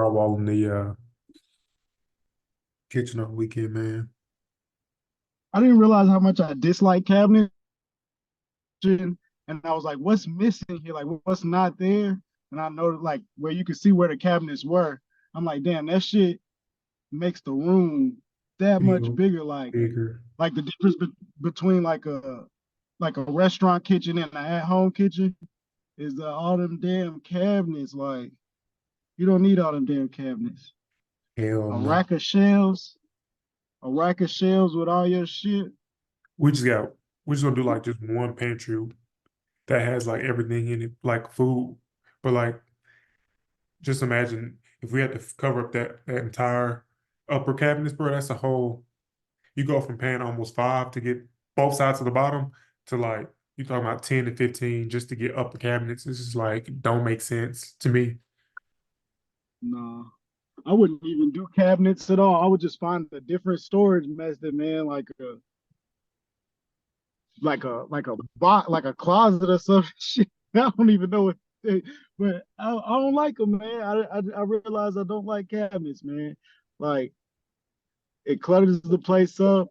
drywall in the kitchen on the weekend, man. I didn't realize how much I dislike cabinets, and I was like, "What's missing here? Like, what's not there?" And I noticed like where you could see where the cabinets were. I'm like, "Damn, that shit makes the room that much Feel bigger." bigger. Like the difference between like a restaurant kitchen and an at-home kitchen is that all them damn cabinets. Like, you don't need all them damn cabinets. Hell A no. rack of shelves, a rack of shelves with all your shit. We just got we're just gonna do like just one pantry that has like everything in it, like food. But like just imagine if we had to cover up that entire upper cabinets, bro, that's a whole you go from paying almost five to get both sides of the bottom to like you talking about 10 to 15 just to get upper cabinets. This is like don't make sense to me. Nah, I wouldn't even do cabinets at all. I would just find a different storage method, man, like a closet or some shit. I don't even know what, but I don't like them, man. I realize I don't like cabinets, man. Like, it clutters the place up.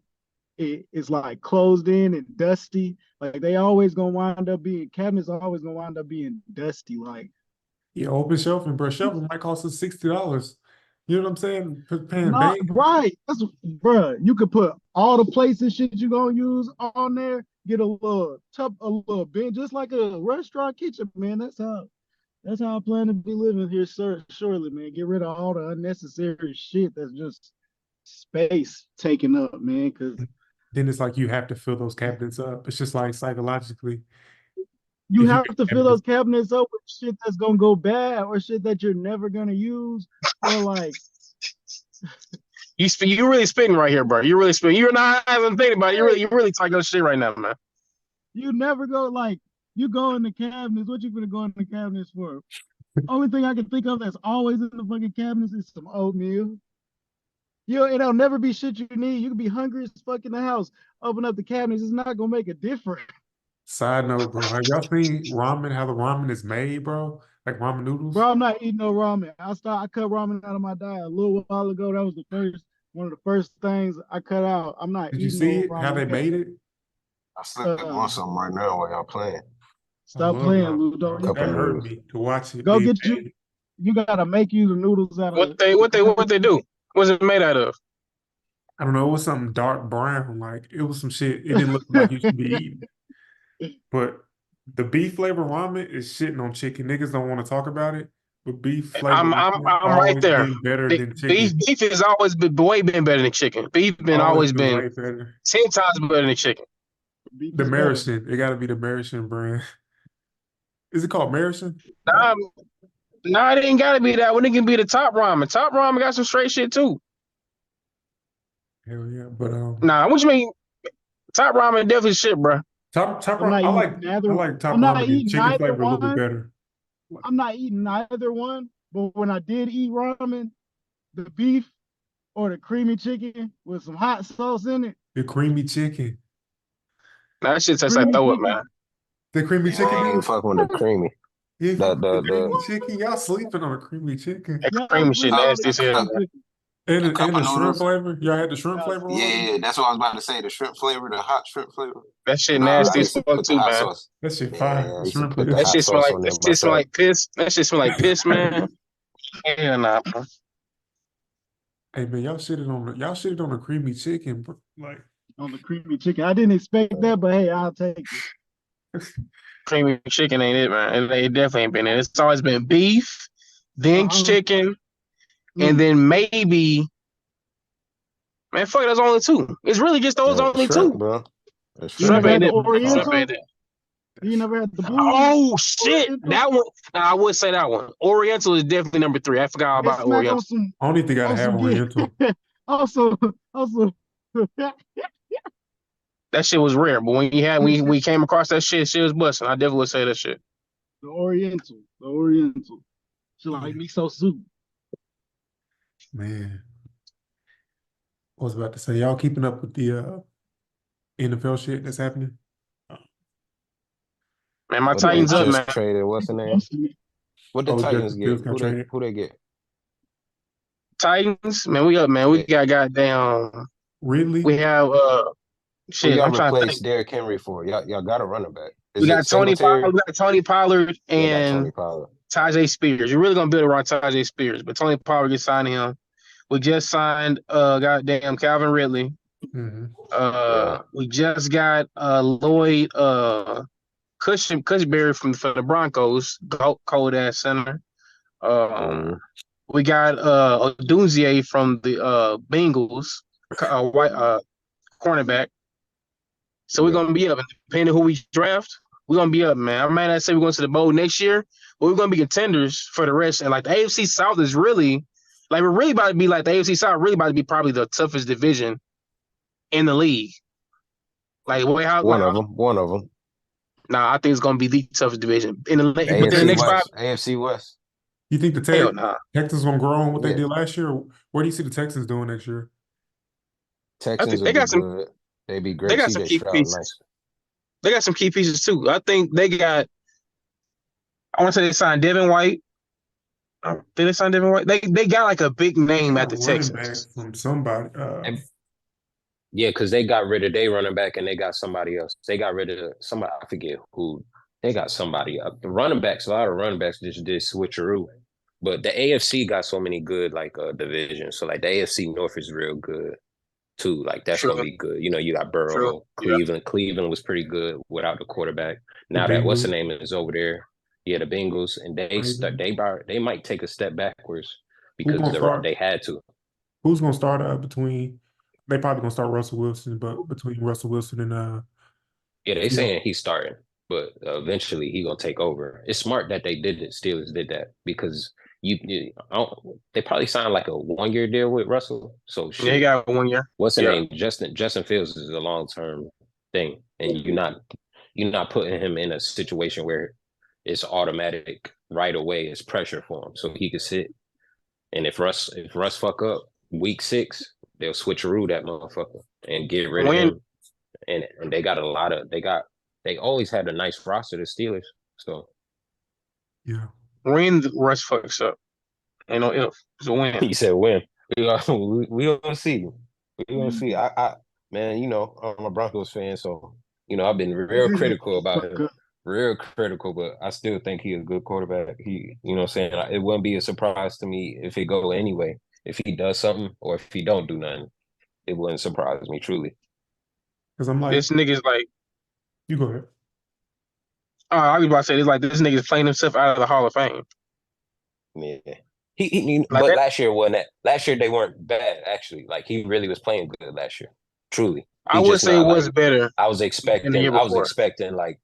It's like closed in and dusty. Like, they always gonna wind up being cabinets. Are always gonna wind up being dusty. Like, Yeah, open shelving, bro. Shelving might cost us $60. You know what I'm saying? Paying not bank. right. That's bruh. You could put all the plates and shit you gonna use on there. Get a little tub, a little bin, just like a restaurant kitchen, man. That's how I plan to be living here, sir. Surely, man. Get rid of all the unnecessary shit that's just space taken up, man. Because Then it's like you have to fill those cabinets up. It's just like psychologically, you if you have got to fill those cabinets, cabinets up with shit that's gonna go bad or shit that you're never gonna use, or like, You really spitting right here, bro. You really spitting. You're not even thinking about it. hey, You really talking shit right now, man. you never go like you go in the cabinets. What you gonna go in the cabinets for? Only thing I can think of that's always in the fucking cabinets is some oatmeal. It'll never be shit you need. You can be hungry as fuck in the house. Open up the cabinets, it's not gonna make a difference. side note, bro, have y'all seen ramen, how the ramen is made, bro? Like ramen noodles? Bro, I'm not eating no ramen. I cut ramen out of my diet a little while ago. That was the first one of the first things I cut out. I'm not Did you eating see no it? How ramen. they We got made it? I still uh want something right now while y'all playing. I stop love playing, ramen, Ludo. bro. You Cup of That gotta hurt noodles. me to watch it go being get you. made. You gotta make you the noodles out What of they the what they corn. what they do? What's it made out of? I don't know, it was something dark brown. Like it was some shit. It didn't look like you should be eating. But the beef flavor ramen is shitting on chicken. Niggas don't want to talk about it, but beef flavor ramen I'm right always there. been better The, than beef chicken. beef has always been way been better than chicken. Beef been Always always been been way better. 10 times better than chicken. Beef The is better. Marison. It got to be the Marison brand. Is it called Marison? Nah, nah, it ain't gotta be that one. It can be the top ramen. Top ramen got some straight shit too. Hell yeah. But Nah, what you mean? Top ramen definitely shit, bro. I'm not eating I neither. like top I'm not ramen and eating chicken neither flavor a little bit one. better. Like I'm not eating neither one. But when I did eat ramen, the beef or the creamy chicken with some hot sauce in it, the creamy chicken. Nah, that shit tastes like creamy throw up, chicken. man. The creamy Yeah, I chicken ain't do? fucking with the creamy. Yeah, The fuck with the the the creamy chicken. Y'all sleeping on a creamy chicken. That Y'all creamy shit sleeping cup on nasty the the as hell, cup creamy man. chicken. the cup And of the shrimp noodles. flavor. Y'all had the shrimp Y'all flavor on it? Yeah, that's what I was about to say. The shrimp flavor, the hot shrimp flavor. That shit And nasty I as used to fuck put the too, hot man. sauce. That shit fire. Yeah, I The used to shrimp put the is. That hot shit smell sauce like on that there shit smell myself. like piss. That shit smell like piss, man. Hell nah, bro. Hey man, y'all shitted on the creamy chicken, bro. Like On the creamy chicken. I didn't expect that, but hey, I'll take it. Creamy chicken ain't it, man. It definitely ain't been it. It's always been beef, then Uh-huh. chicken, and Mm. then maybe man, fuck, there's only two. It's really just those Yeah, only shrimp, two. bro. The You shrimp Shrimp never had ain't the ain't it, man. Shrimp hard. ain't Oriental? it. You never had the blue Oh shit, Oriental? that one. Nah, I would say that one. Oriental is definitely number three. I forgot Hey, about smack Oriental. I don't even think I on have some get Oriental. also also That shit was rare, but when you had we came across that shit was busting. I definitely would say that shit. The Oriental. She Yeah, like miso soup. man. I was about to say, y'all keeping up with the NFL shit that's happening? Man, my What they Titans up, just man. traded? What's the name? Busting it. What the Oh, Titans Justin get? Fields got Who they traded. who they get? Titans, man, we up, man. We got goddamn. Ridley. We have Who shit. y'all I'm trying to replace think. Derrick Henry for? Y'all got a running back. We Is it got Tony Pollard. Singletary? We got Tony Pollard Yeah, got Tony and Pollard. Tajay Spears. You're really gonna build around Tajay Spears, but Tony Pollard gets signed him. We just signed goddamn Calvin Ridley. Mm-hmm. Yeah. We just got Lloyd Cushberry from for the Broncos, cold ass center. We got Odunze from the Bengals, white cornerback. So we're gonna be up, and depending on who we draft, we're gonna be up, man. I might not say we're going to the bowl next year, but we're gonna be contenders for the rest. And like the AFC South is really, like we're really about to be like the AFC South really about to be probably the toughest division in the league. Like One of them. Nah, I think it's gonna be the toughest division in the within the AFC next West. AFC West. You think the Hell nah. Texans gonna grow on what they Yeah. did last year? What do you see the Texans doing next year? Texans think will they be got some- good. They be great. They got some CJ key Stroud, pieces. nice. They got some key pieces too. I think they got. I want to say they signed Devin White. Did they sign Devin White? They got like a big name at the Running back Texans. from somebody. Yeah, because they got rid of their running back and they got somebody else. They got rid of somebody, I forget who. They got somebody up. The running backs, a lot of running backs just did switcheroo. But the AFC got so many good divisions. So like the AFC North is real good too. Like that's True. gonna be good. You know, you got True. Burrow, Cleveland. Cleveland was pretty good without the quarterback. Now that what's the name is over there. Yeah, the Bengals, and they might take a step backwards because they had to. Who's gonna start between? They probably gonna start Russell Wilson, but between Russell Wilson and Yeah, they saying he's starting, but eventually he gonna take over. It's smart that they did it. Steelers did that because they probably signed like a 1-year deal with Russell. So Yeah, he got 1 year. What's the name? Justin Fields is a long-term thing, and you're not putting him in a situation where it's automatic right away. It's pressure for him, so he could sit. And if Russ fuck up week 6, they'll switcheroo that motherfucker and get rid of him. And they got a lot of they always had a nice roster, the Steelers. So yeah. When Russ fucks up, ain't no if. It's a win. He said when. We gonna see. We gonna see. I man, you know, I'm a Broncos fan, so you know I've been real critical about him. Real critical, but I still think he's a good quarterback. You know what I'm saying? It wouldn't be a surprise to me if it go anyway. If he does something or if he don't do nothing, it wouldn't surprise me truly. Because I'm like, this nigga's like. You go ahead. I was about to say it's like this nigga's playing himself out of the Hall of Fame. Yeah. Like but that- last year wasn't that. Last year they weren't bad actually. Like he really was playing good last year. Truly. I would say it was better. I was expecting like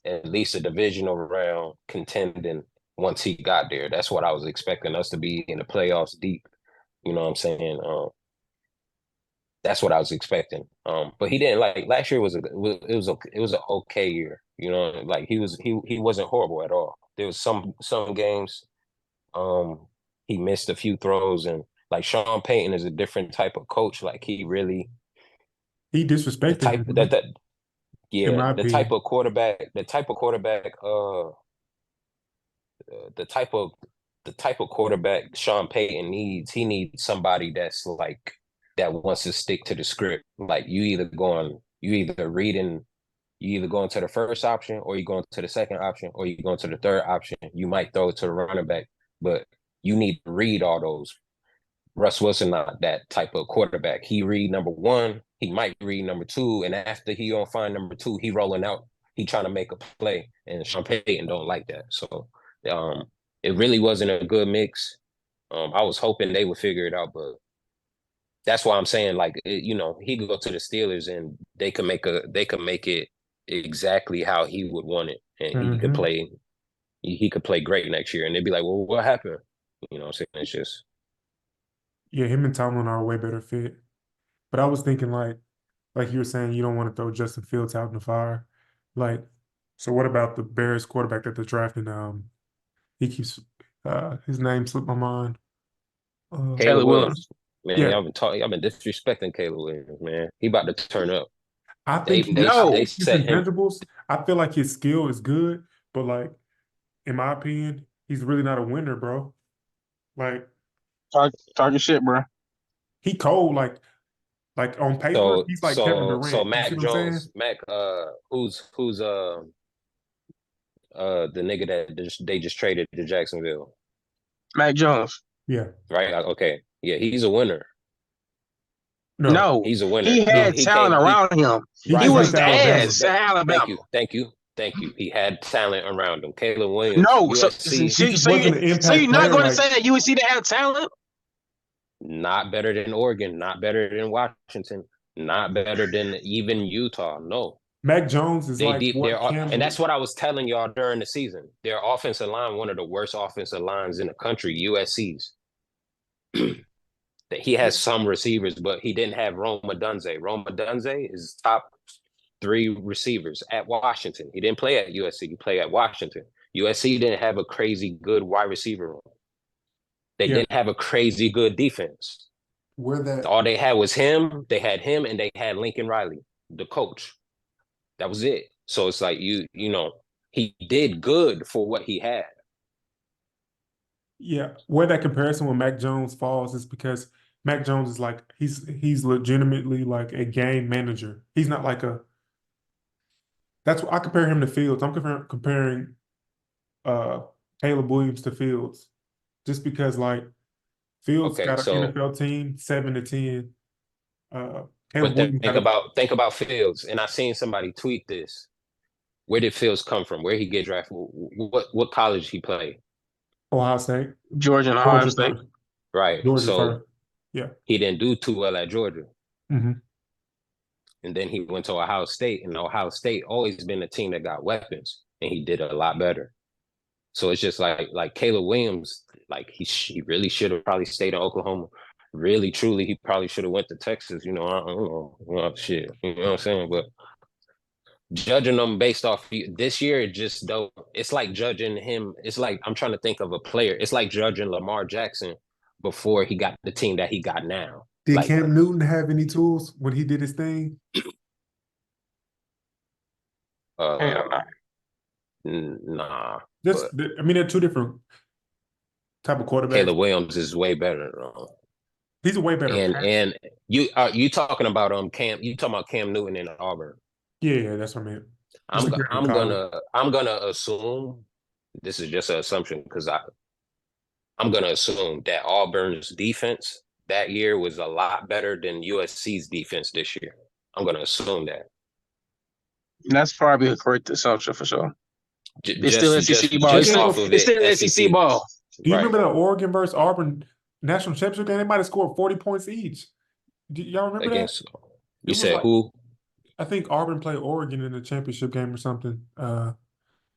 at least a divisional round contending once he got there. That's what I was expecting us to be in the playoffs deep. You know what I'm saying? That's what I was expecting. But he didn't like last year was an okay year. You know, like he wasn't horrible at all. There was some games he missed a few throws, and like Sean Payton is a different type of coach. Like he disrespected him. The type of quarterback the type of quarterback Sean Payton needs. He needs somebody that's like that wants to stick to the script. Like you either going to the first option, or you going to the second option, or you going to the third option. You might throw it to the running back, but you need to read all those. Russ Wilson not that type of quarterback. He read number 1, he might read number 2, and after he don't find number 2, he rolling out. He trying to make a play, and Sean Payton don't like that. So it really wasn't a good mix. I was hoping they would figure it out, but that's why I'm saying like he could go to the Steelers and they could make it exactly how he would want it, and he could play. He could play great next year, and they'd be like, "Well, what happened?" You know what I'm saying? It's just. Yeah, him and Tomlin are a way better fit. But I was thinking like you were saying, you don't want to throw Justin Fields out in the fire. Like, so what about the Bears quarterback that they're drafting? He keeps his name slipped my mind. Caleb Williams. Man, Yeah. y'all been disrespecting Caleb Williams, man. He about to turn up. I think his intangibles. I feel like his skill is good, but like in my opinion, he's really not a winner, bro. Like Talk your shit, bro. He cold like on paper, So he's like Kevin so Durant. You see Mac what I'm saying? Jones, who's the nigga that they just traded to Jacksonville, Mac Jones. Yeah. right? Okay, yeah, he's a winner. No, No, He's a winner. he He had he talent came he around him. he He right. just was went to the Alabama. ass at Thank Alabama. you, thank you. He had talent around him. Caleb Williams, No, USC, He just wasn't an so impact you're not player. going to Like say that UNC didn't have talent? not better than Oregon, not better than Washington, not better than even Utah. No, Mac Jones is they like deep. what And Cam. that's what I was telling y'all during the season. Their offensive line, one of the worst offensive lines in the country, USC's. That he has some receivers, but he didn't have Rome Odunze. Rome Odunze is top 3 receivers at Washington. He didn't play at USC. He played at Washington. USC didn't have a crazy good wide receiver room. They Yeah, didn't have a crazy good defense. where that All they had was him. They had him, and they had Lincoln Riley, the coach. That was it. So it's like you know, he did good for what he had. yeah, where that comparison with Mac Jones falls is because Mac Jones is like he's legitimately like a game manager. He's not like a that's what I compare him to Fields. I'm comparing uh Caleb Williams to Fields. Just because like Fields Okay, got an so NFL team 7-10. Uh Caleb but Williams got a think about Fields, and I seen somebody tweet this. Where did Fields come from? Where he get drafted? What college he played? Ohio State. Georgia and Ohio Georgia State. first. Right. Georgia So first. Yeah. he didn't do too well at Georgia. Hmm. And then he went to Ohio State, and Ohio State always been a team that got weapons, and he did a lot better. So it's just like Caleb Williams, like he really should have probably stayed in Oklahoma. Really, truly, he probably should have went to Texas. You know, I don't know, shit. You know what I'm saying? But judging them based off this year, it just don't. It's like judging him. It's like I'm trying to think of a player. It's like judging Lamar Jackson before he got the team that he got now. Did Like, Cam Newton have any tools when he did his thing? Hell no. nah. Just, But I mean, they're two different type of quarterbacks. Caleb Williams is way better. He's a way better And passer. and you talking about Cam? You talking about Cam Newton in Auburn? Yeah, that's what I meant. Just compared to I'm college. gonna assume this is just an assumption because I'm gonna assume that Auburn's defense that year was a lot better than USC's defense this year. I'm gonna assume that. That's probably a correct assumption for sure. It's Just still SEC ball. just off of It's it, still SEC ball. Do you right? remember that Oregon versus Auburn national championship game? They might have scored 40 points each. Do y'all remember that? Against It you was said like who? I think Auburn played Oregon in the championship game or something.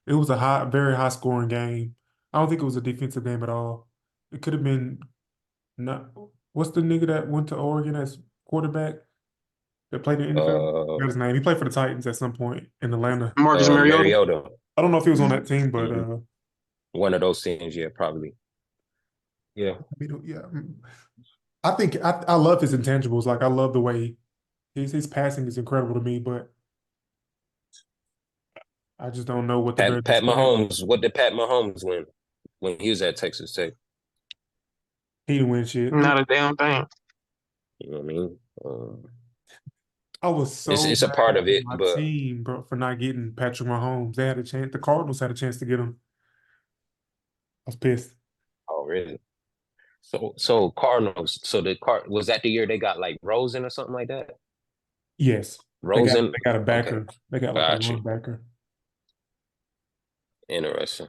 It was a very high scoring game. I don't think it was a defensive game at all. It could have been not. What's the nigga that went to Oregon as quarterback that played in the NFL? Got his name. He played for the Titans at some point in Atlanta. Marcus Mariota. Mariota. I don't know if he was on that team, but One of those teams, yeah, probably. Yeah. yeah. I think I love his intangibles. Like I love the way his passing is incredible to me, but I just don't know what the very Pat Mahomes. What did Pat Mahomes win when he was at Texas Tech? He didn't win shit. Not a damn thing. You know what I mean? I was so it's a mad part of at it, my but team, bro, for not getting Patrick Mahomes. They had a chance. The Cardinals had a chance to get him. I was pissed. oh really? So Cardinals. So was that the year they got like Rosen or something like that? Yes, Rosen. they got a backer. Okay. They got like a Got you. linebacker. Interesting.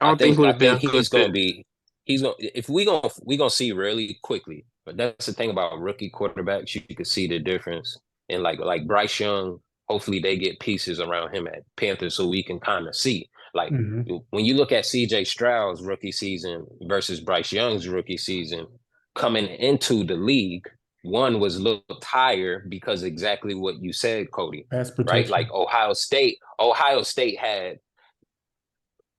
I don't think it would have been a good he's gonna fit. be he's gonna if we gonna see really quickly. But that's the thing about rookie quarterbacks, you can see the difference. And like Bryce Young, hopefully they get pieces around him at Panthers so we can kind of see. Like when you look at CJ Stroud's rookie season versus Bryce Young's rookie season, coming into the league, one was looked higher because exactly what you said, Cody. Pass Right? protection. Like Ohio State had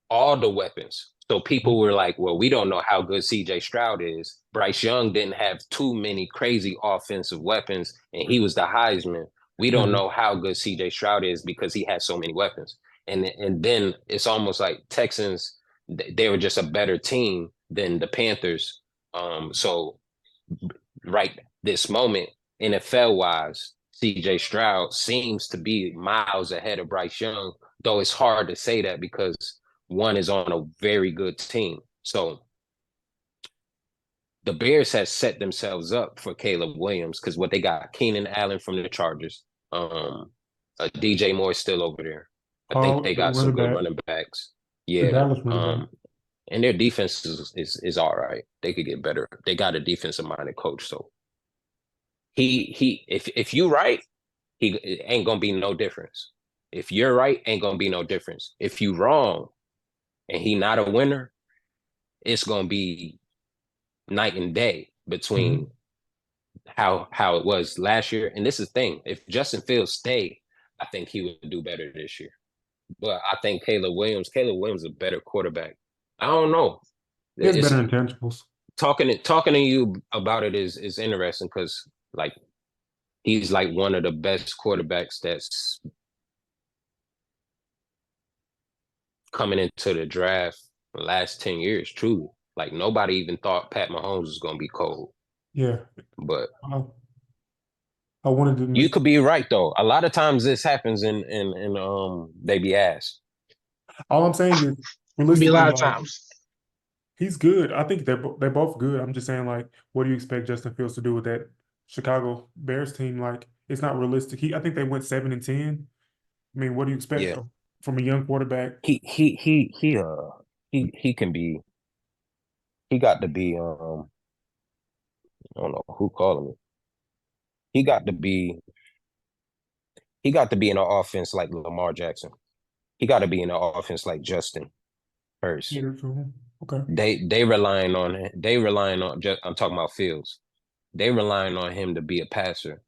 all the weapons. So people were like, well, we don't know how good CJ Stroud is. Bryce Young didn't have too many crazy offensive weapons, and he was the Heisman. We don't know how good CJ Stroud is because he has so many weapons. And then it's almost like Texans, they were just a better team than the Panthers. So right this moment, NFL wise, CJ Stroud seems to be miles ahead of Bryce Young, though it's hard to say that because one is on a very good team. So the Bears has set themselves up for Caleb Williams because what they got, Keenan Allen from the Chargers. DJ Moore is still over there. I think they The got some running good back, running backs. the Yeah. Dallas running back. And their defense is all right. They could get better. They got a defensive minded coach. So if you right, it ain't gonna be no difference. If you're right, ain't gonna be no difference. If you wrong and he not a winner, it's gonna be night and day between how it was last year. And this is the thing. If Justin Fields stay, I think he would do better this year. But I think Caleb Williams is a better quarterback. I don't know. He has It's better intangibles. talking to you about it is interesting because like he's like one of the best quarterbacks that's coming into the draft the last 10 years, truly. Like nobody even thought Pat Mahomes was gonna be cold. Yeah. But I wanted to. you could be right though. A lot of times this happens in they be asked. All I'm saying is, Be a realistically, lot of like, times. he's good. I think they're both good. I'm just saying, like, what do you expect Justin Fields to do with that Chicago Bears team? Like, it's not realistic. I think they went 7-10. I mean, what do you expect Yeah. from a young quarterback? He can be. He got to be. I don't know who calling me. He got to be in an offense like Lamar Jackson. He got to be in an offense like Justin Hurst. Okay. They relying on him. I'm talking about Fields. They relying on him to be a passer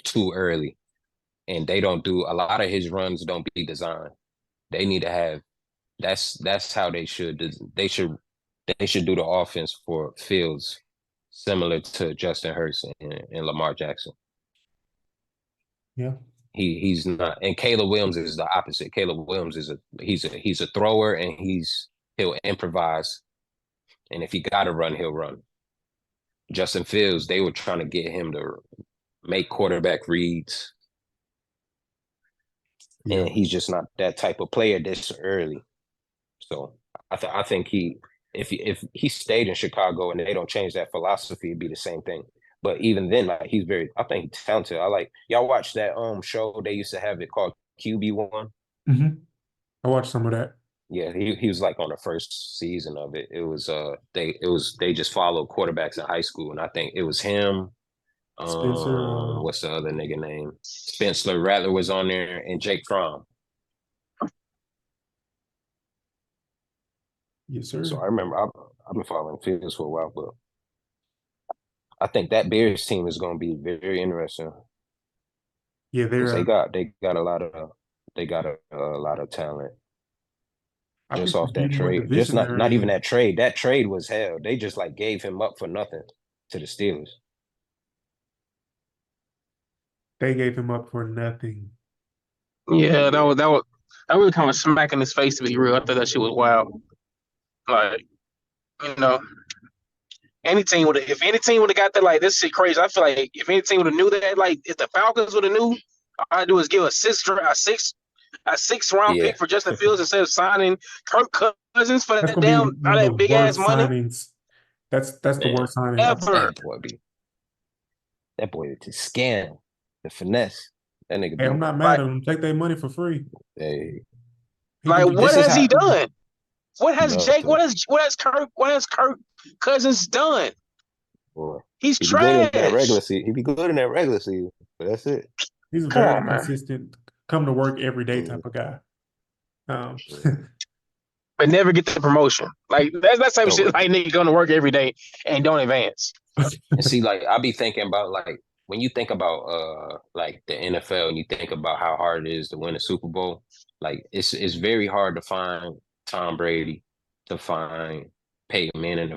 too early. And they don't do a lot of his runs don't be designed. They need to have that's how they should do the offense for Fields similar to Justin Hurst and Lamar Jackson. Yeah. He's not, and Caleb Williams is the opposite. Caleb Williams is he's a thrower and he'll improvise. And if he gotta run, he'll run. Justin Fields, they were trying to get him to make quarterback reads. Yeah. And he's just not that type of player this early. So I think if he stayed in Chicago and they don't change that philosophy, it'd be the same thing. But even then, like I think he's talented. I like y'all watch that show they used to have it called QB1. I watched some of that. Yeah, he was like on the first season of it. It was they just followed quarterbacks in high school, and I think it was him. Spencer, What's the other nigga name? Spencer Rattler was on there, and Jake Fromm. Yes, sir. So I remember I've been following Fields for a while, but I think that Bears team is going to be very, very interesting. Yeah, they got a lot of talent. Just off that trade, just not even that trade. That trade was hell. They just like gave him up for nothing to the Steelers. They gave him up for nothing. Yeah, that really kind of smack in his face to be real. I thought that shit was wild. Like, any team if any team would have got that, like, this shit crazy. I feel like if any team would have knew that, like, if the Falcons would have knew, all I do is give a sixth round pick for Justin Fields instead of signing Kirk Cousins for that damn that big ass money. Signings. That's the worst signing ever. That boy to scam, the finesse. That nigga. Hey, I'm not mad at him. Take their money for free. Hey, like, what has he done? What has Kirk Cousins done? Boy, he's trash. He'd be good in that regular season, but that's it. He's a very consistent, come to work every day type of guy. But never get the promotion. Like, that's type of shit. Like, nigga going to work every day and don't advance. And see, like, I be thinking about, like, when you think about like the NFL and you think about how hard it is to win a Super Bowl, like it's very hard to find Tom Brady, to find Peyton Manning,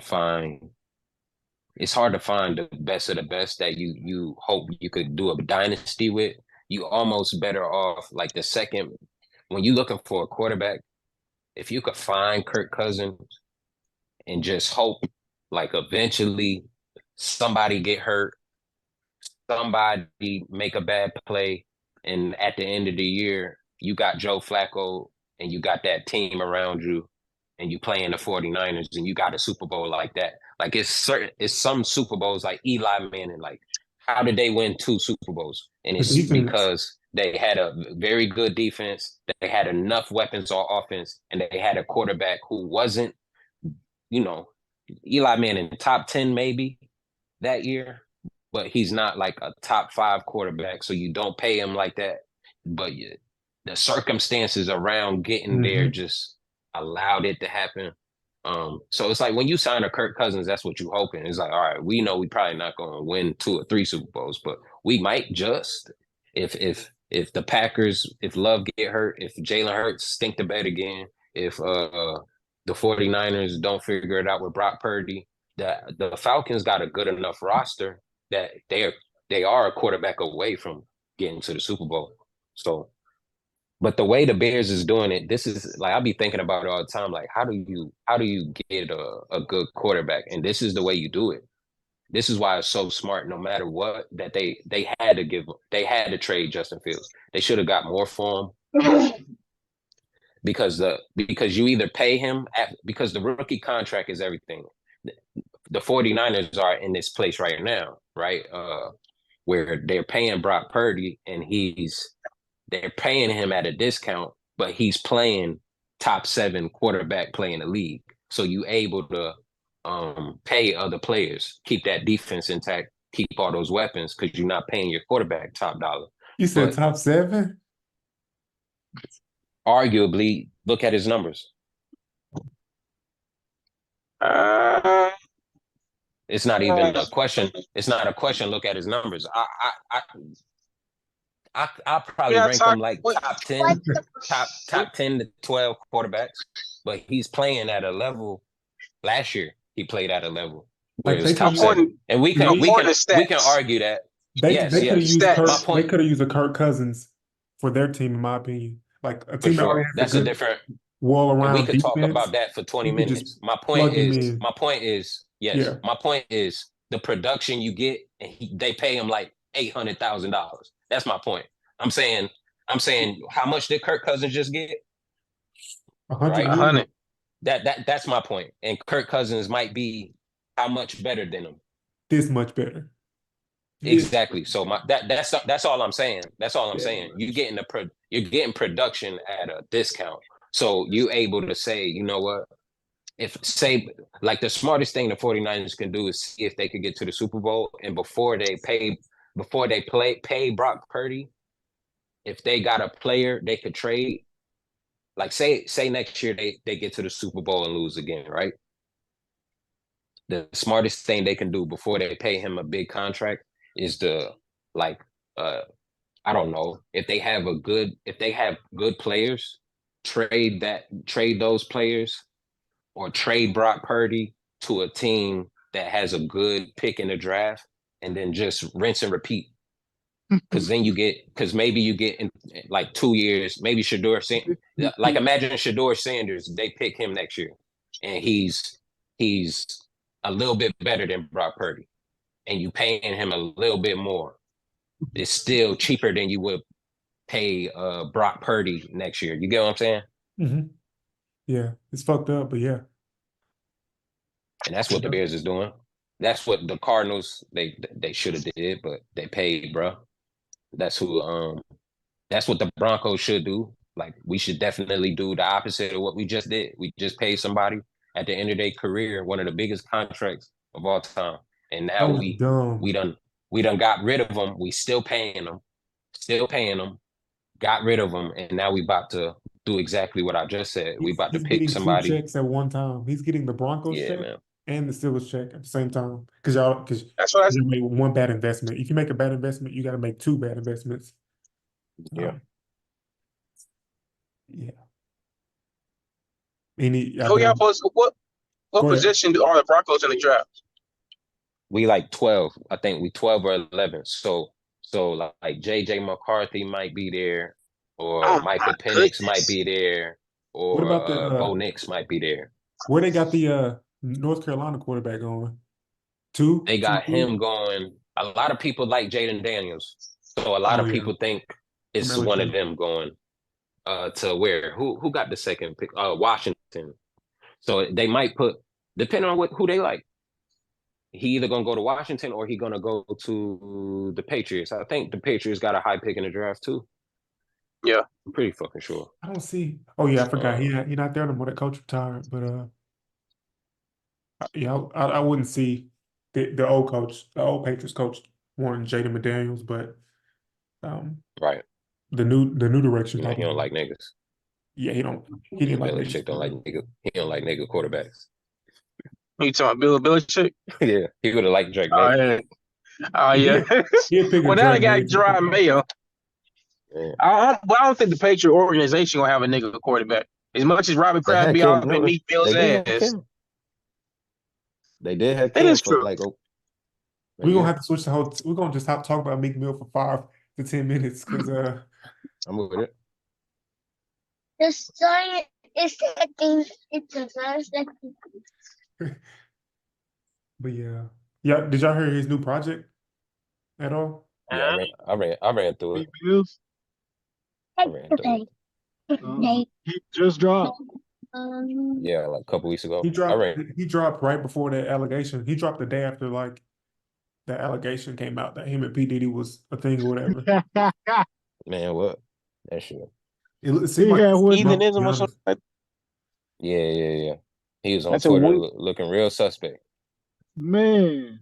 it's hard to find the best of the best that you hope you could do a dynasty with. You almost better off like the second when you're looking for a quarterback, if you could find Kirk Cousins and just hope like eventually somebody get hurt, somebody make a bad play, and at the end of the year, you got Joe Flacco and you got that team around you, and you playing the 49ers and you got a Super Bowl like that. Like it's some Super Bowls like Eli Manning. Like, how did they win 2 Super Bowls? And The it's defense. because they had a very good defense, they had enough weapons on offense, and they had a quarterback who wasn't, you know, Eli Manning top 10 maybe that year, but he's not like a top 5 quarterback, so you don't pay him like that. But the circumstances around getting there just allowed it to happen. So it's like when you sign a Kirk Cousins, that's what you hoping. It's like, all right, we know we probably not going to win 2 or 3 Super Bowls, but we might just if the Packers, if Love get hurt, if Jalen Hurts stink the bed again, if the 49ers don't figure it out with Brock Purdy, that the Falcons got a good enough roster that they are a quarterback away from getting to the Super Bowl. So, but the way the Bears is doing it, this is like I'll be thinking about it all the time. Like, how do you get a good quarterback? And this is the way you do it. This is why it's so smart. No matter what, that they had to trade Justin Fields. They should have got more for him because you either pay him because the rookie contract is everything. The 49ers are in this place right now, right? Where they're paying Brock Purdy and they're paying him at a discount, but he's playing top 7 quarterback play in the league. So you able to pay other players, keep that defense intact, keep all those weapons because you're not paying your quarterback top dollar. You said But top 7? arguably, look at his numbers. It's not even a question. It's not a question. Look at his numbers. I'll probably rank him like top 10, top 10 to 12 quarterbacks, but he's playing at a level. Last year he played at a level where Like it was top 7, and we can argue that. They Yes, could have yes. used My Kirk. They point could have used a Kirk Cousins for their team, in my opinion. Like a for team that already sure. has That's a a good different. wall And we around could talk defense. about that for 20 You could just minutes. My plug him in. point is, yes. Yeah. My point is the production you get, and they pay him like $800,000. That's my point. I'm saying, how much did Kirk Cousins just get? 100 Right? million. 100. That's my point. And Kirk Cousins might be how much better than him? This much better. Exactly. So that's all I'm saying. That's all I'm Yeah. saying. You're getting production at a discount. So you able to say, you know what? If say like the smartest thing the 49ers can do is see if they could get to the Super Bowl, and before they pay Brock Purdy, if they got a player they could trade, like say next year they get to the Super Bowl and lose again, right? The smartest thing they can do before they pay him a big contract is to like I don't know, if they have good players, trade those players, or trade Brock Purdy to a team that has a good pick in the draft, and then just rinse and repeat. Because maybe you get in like 2 years, maybe like imagine Shador Sanders, they pick him next year, and he's a little bit better than Brock Purdy, and you paying him a little bit more. It's still cheaper than you would pay Brock Purdy next year. You get what I'm saying? Mm-hmm. Yeah, it's fucked up, but yeah. And that's what the Bears is doing. That's what the Cardinals they should have did, but they paid, bro. That's what the Broncos should do. Like, we should definitely do the opposite of what we just did. We just paid somebody at the end of their career one of the biggest contracts of all time, and now we done got rid of them. We still paying them, got rid of them, and now we about to do exactly what I just said. We about to He's pick getting somebody. 2 checks at one time. He's getting the Broncos check man. and the Steelers check at the same time. Because That's what I you make one bad investment. If you make a bad investment, you got to make 2 bad investments. Yeah. Yeah. What position are the Broncos in the draft? We like 12. I think we 12 or 11. So like JJ McCarthy might be there, or Michael Penix might be there, or what about Bo Nix might be there. where they got the North Carolina quarterback going? Two? They Two, got two? him going. A lot of people like Jaden Daniels, so a lot Oh of yeah, people think from it's one of LSU. them going to where? Who got the second pick? Washington. So they might put, depending on who they like. He either gonna go to Washington or he gonna go to the Patriots. I think the Patriots got a high pick in the draft too. Yeah. I'm pretty fucking sure. I don't see. Oh yeah, I forgot. Uh, He not there anymore. That coach retired. But yeah, I wouldn't see the old coach, the old Patriots coach, wanting Jaden McDaniels, but right. the new direction You know, he don't probably. like niggas. Yeah, he didn't like niggas Belichick don't for like real. nigga. He don't like nigga quarterbacks. You talking about Bill Belichick? Yeah, he would have liked Drake Oh May. yeah. Oh yeah. He'll pick a Well, now they Drake got May. Gerard Mayo. Yeah. I don't think the Patriot organization gonna have a nigga quarterback. As much as Robert They Kraft had be Cam all up in Newton. Meat Bill's They did have ass. Cam. They did have That Cam is for true. like a We're gonna year. have to switch the whole. We're gonna just have to talk about Meek Mill for 5 to 10 minutes because I'm with it. The story is taking it's the first but yeah. Did y'all hear his new project at all? Yeah, I ran through it. Meek Mills. I ran through it. He just dropped. Yeah, like a couple weeks ago. He I dropped. ran. He dropped right before that allegation. He dropped the day after like that allegation came out that him and P Diddy was a thing or whatever. Man, what? That shit. It seemed like Yeah, it's what- drunk, to Heathenism be or honest. something. Yeah. He was on That's a Twitter weird. looking real suspect. man,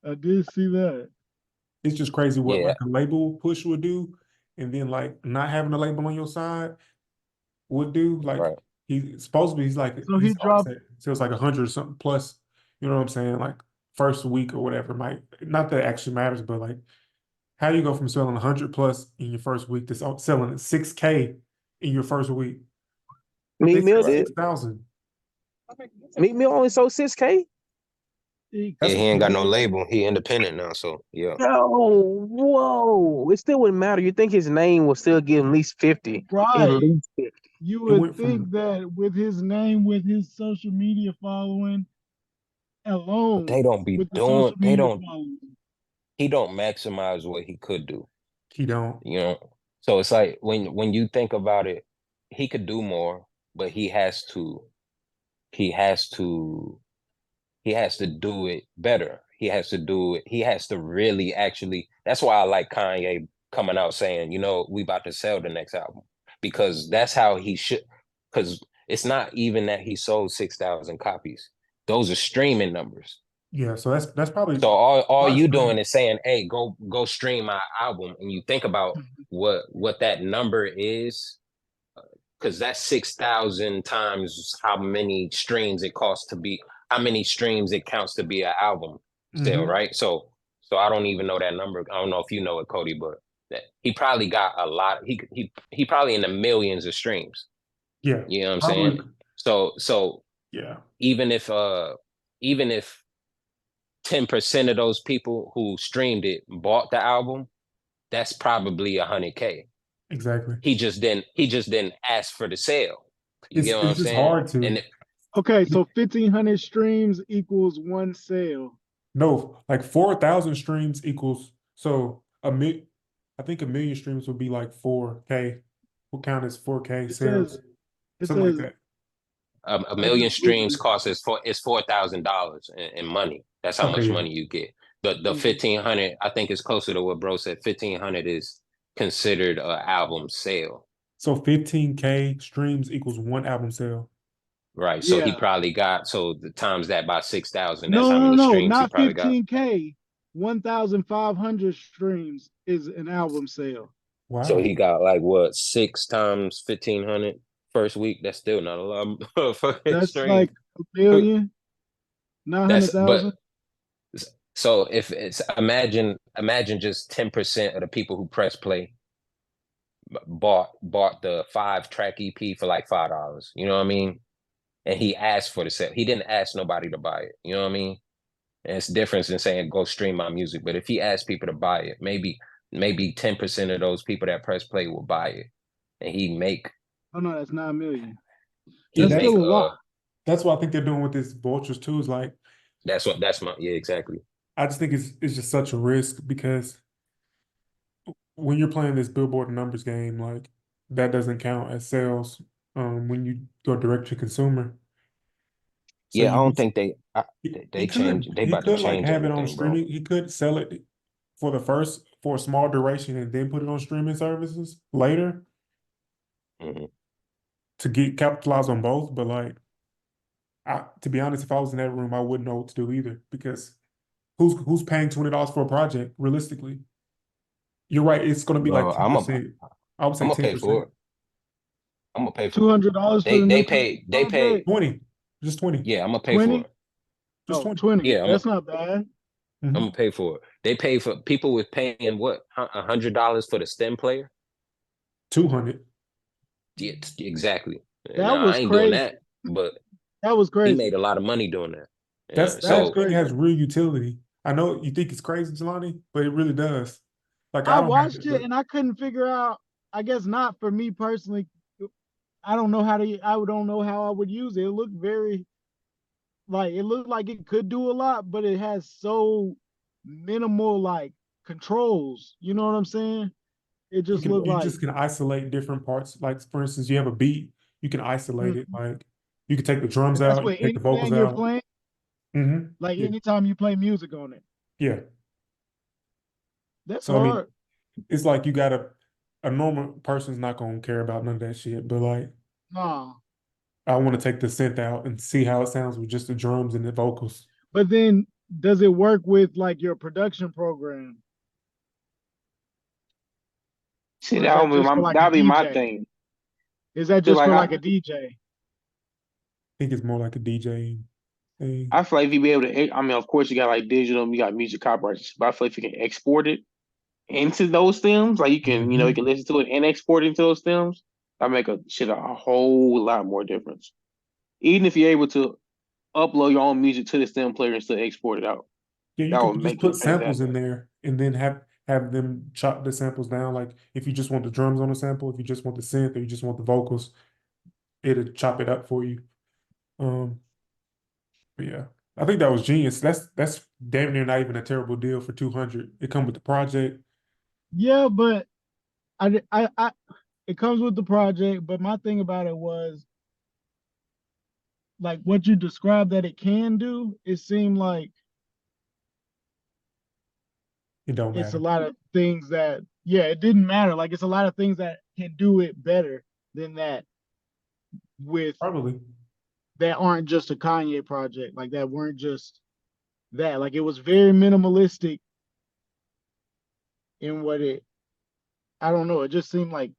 I did see that. It's just crazy what Yeah, like a label push would do, and then like not having a label on your side would do. Like right. he's supposed to be. He's like So he he's dropped. offset. So it's like 100 or something plus. You know what I'm saying? Like first week or whatever. Might not that it actually matters, but like how do you go from selling 100 plus in your first week to selling at 6K in your first week? They Meat said Mill Right. did. 6,000. Meat Mill only sold 6K. Yeah, That's he what ain't got they no said. label. He independent now, so yeah. No, whoa! It still wouldn't matter. You think his name will still give him at least 50? At Right. least 50. You It would went think from that with his name, with his social media following But they alone, don't be with the doing. social media following. He don't maximize what he could do. he don't. You know. So it's like when you think about it, he could do more, but he has to. He has to. He has to do it better. He has to do it. He has to really actually. That's why I like Kanye coming out saying, we about to sell the next album because that's how he should. Because it's not even that he sold 6,000 copies. Those are streaming numbers. Yeah, so that's probably So all not you streaming. doing is saying, "Hey, go stream my album," and you think about what that number is, because that's 6,000 times how many streams it costs to be, how many streams it counts to be an album still, Mhm. right? So I don't even know that number. I don't know if you know it, Cody, but that he probably got a lot. He probably in the millions of streams. Yeah, You know what I'm probably. saying? So Yeah, even if 10% of those people who streamed it bought the album, that's probably 100K. exactly. He just didn't ask for the sale. You It's get what I'm it's just saying? hard to. Okay, so 1,500 streams equals one sale. No, like 4,000 streams equals so I think a million streams would be like 4K. What count as 4K It sales? says it Something like says that. A I million just streams Googled costs is $4,000 in money. That's how Okay, much yeah. money you get. The it. 1,500, I think, is closer to what bro said. 1,500 is considered an album sale. So 15K streams equals one album sale. Right. So he Yeah. probably got the times that by 6,000. That's how No, many streams he not probably got. 15K. 1,500 streams is an album sale. So Wow. he got like what, 6 times 1,500 first week? That's still not a lot of fucking That's streams. like a million, That's 900,000. so if it's imagine just 10% of the people who press play bought the 5-track EP for like $5. You know what I mean? And he asked for the set. He didn't ask nobody to buy it. You know what I mean? And it's different than saying go stream my music. But if he asked people to buy it, maybe 10% of those people that press play will buy it. And Oh no, that's 9 million. he That's That's still make a lot. That's what I think they're doing with this vultures too. Is like That's my yeah, exactly. I just think it's just such a risk because when you're playing this billboard numbers game, like that doesn't count as sales when you go direct to consumer. So Yeah, I you don't think he they change. They he about to could like change have it on everything, bro. streaming. He could sell it for a small duration and then put it on streaming services later Hmm. to get capitalize on both. But like to be honest, if I was in that room, I wouldn't know what to do either because who's paying $20 for a project realistically? You're right. It's going to be like Bro, 10%. I would say I'm gonna pay for 10%. it. I'm gonna pay for it. $200 for the They new paid. They paid. project. 20. Just 20. Yeah, I'm gonna pay for 20? it. Just Oh, 20. 20. Yeah, That's not bad. I'm Mhm. gonna pay for it. They pay for people with paying what $100 for the STEM player. 200. Yeah, exactly. That Now I was ain't doing crazy. that, but That was he crazy. made a lot of money doing that. That's Yeah, That's that so thing crazy. has real utility. I know you think it's crazy, Jelani, but it really does. Like I I don't have watched it, it but and I couldn't figure out, I guess not for me personally. I don't know I don't know how I would use it. It looked very it looked like it could do a lot, but it has so minimal like controls. You know what I'm saying? It just looked you like just can isolate different parts. Like for instance, you have a beat, you can isolate it. mm, Like you can take the drums and that's out, you with can take the vocals anything you're out. playing, like Yeah, anytime you play music on it. yeah. That's So I mean, hard. it's like you gotta a normal person's not gonna care about none of that shit. But like Nah. I want to take the synth out and see how it sounds with just the drums and the vocals. But then does it work with like your production program? See, Or is that just for like a that'll be my DJ? thing. Is that Cause just like for like a DJ? I think it's more like a DJ thing. I feel like if you be able to, I mean, of course you got like digital, you got music copyrights, but I feel like if you can export it into those stems, like you Mhm. can listen to it and export it into those stems, that make a whole lot more difference. Even if you're able to upload your own music to the stem player and still export it out, Yeah, you that would could just make it put samples in fantastic. there and then have them chop the samples down. Like if you just want the drums on a sample, if you just want the synth, or you just want the vocals, it'll chop it up for you. Um, but yeah, I think that was genius. That's damn near not even a terrible deal for 200. It come with the project. Yeah, but I it comes with the project, but my thing about it was like what you described that it can do, it seemed like It don't it's a matter. lot of things that yeah, it didn't matter. Like it's a lot of things that can do it better than that with Probably. that aren't just a Kanye project. Like that weren't just that. Like it was very minimalistic in what it I don't know, it just seemed like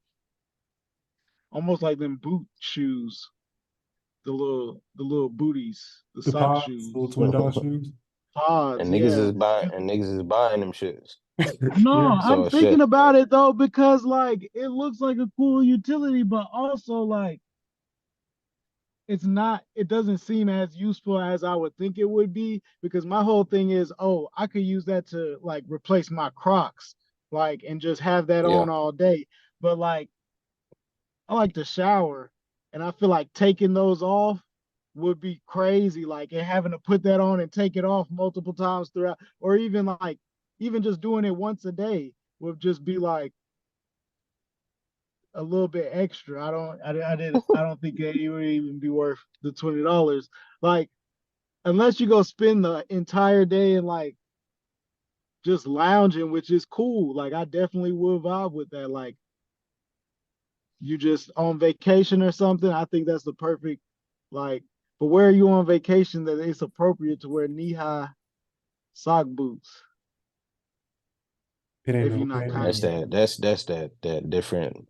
almost like them boot shoes, the little booties, the The sock pods, little shoes, $20 shoes. pods, yeah. and niggas is buying them shits. No, Yeah. I'm So thinking shit. about it though because like it looks like a cool utility, but also like it doesn't seem as useful as I would think it would be because my whole thing is, oh, I could use that to like replace my Crocs, like and just have that Yeah. on all day. But like I like to shower and I feel like taking those off would be crazy. Like and having to put that on and take it off multiple times throughout, or even like even just doing it once a day would just be like a little bit extra. I don't think it would even be worth the $20. Like unless you go spend the entire day and like just lounging, which is cool. Like I definitely would vibe with that. Like you just on vacation or something. I think that's the perfect like. But where are you on vacation that it's appropriate to wear knee high sock boots It ain't if no, you're it not ain't That's no. Kanye? that. That different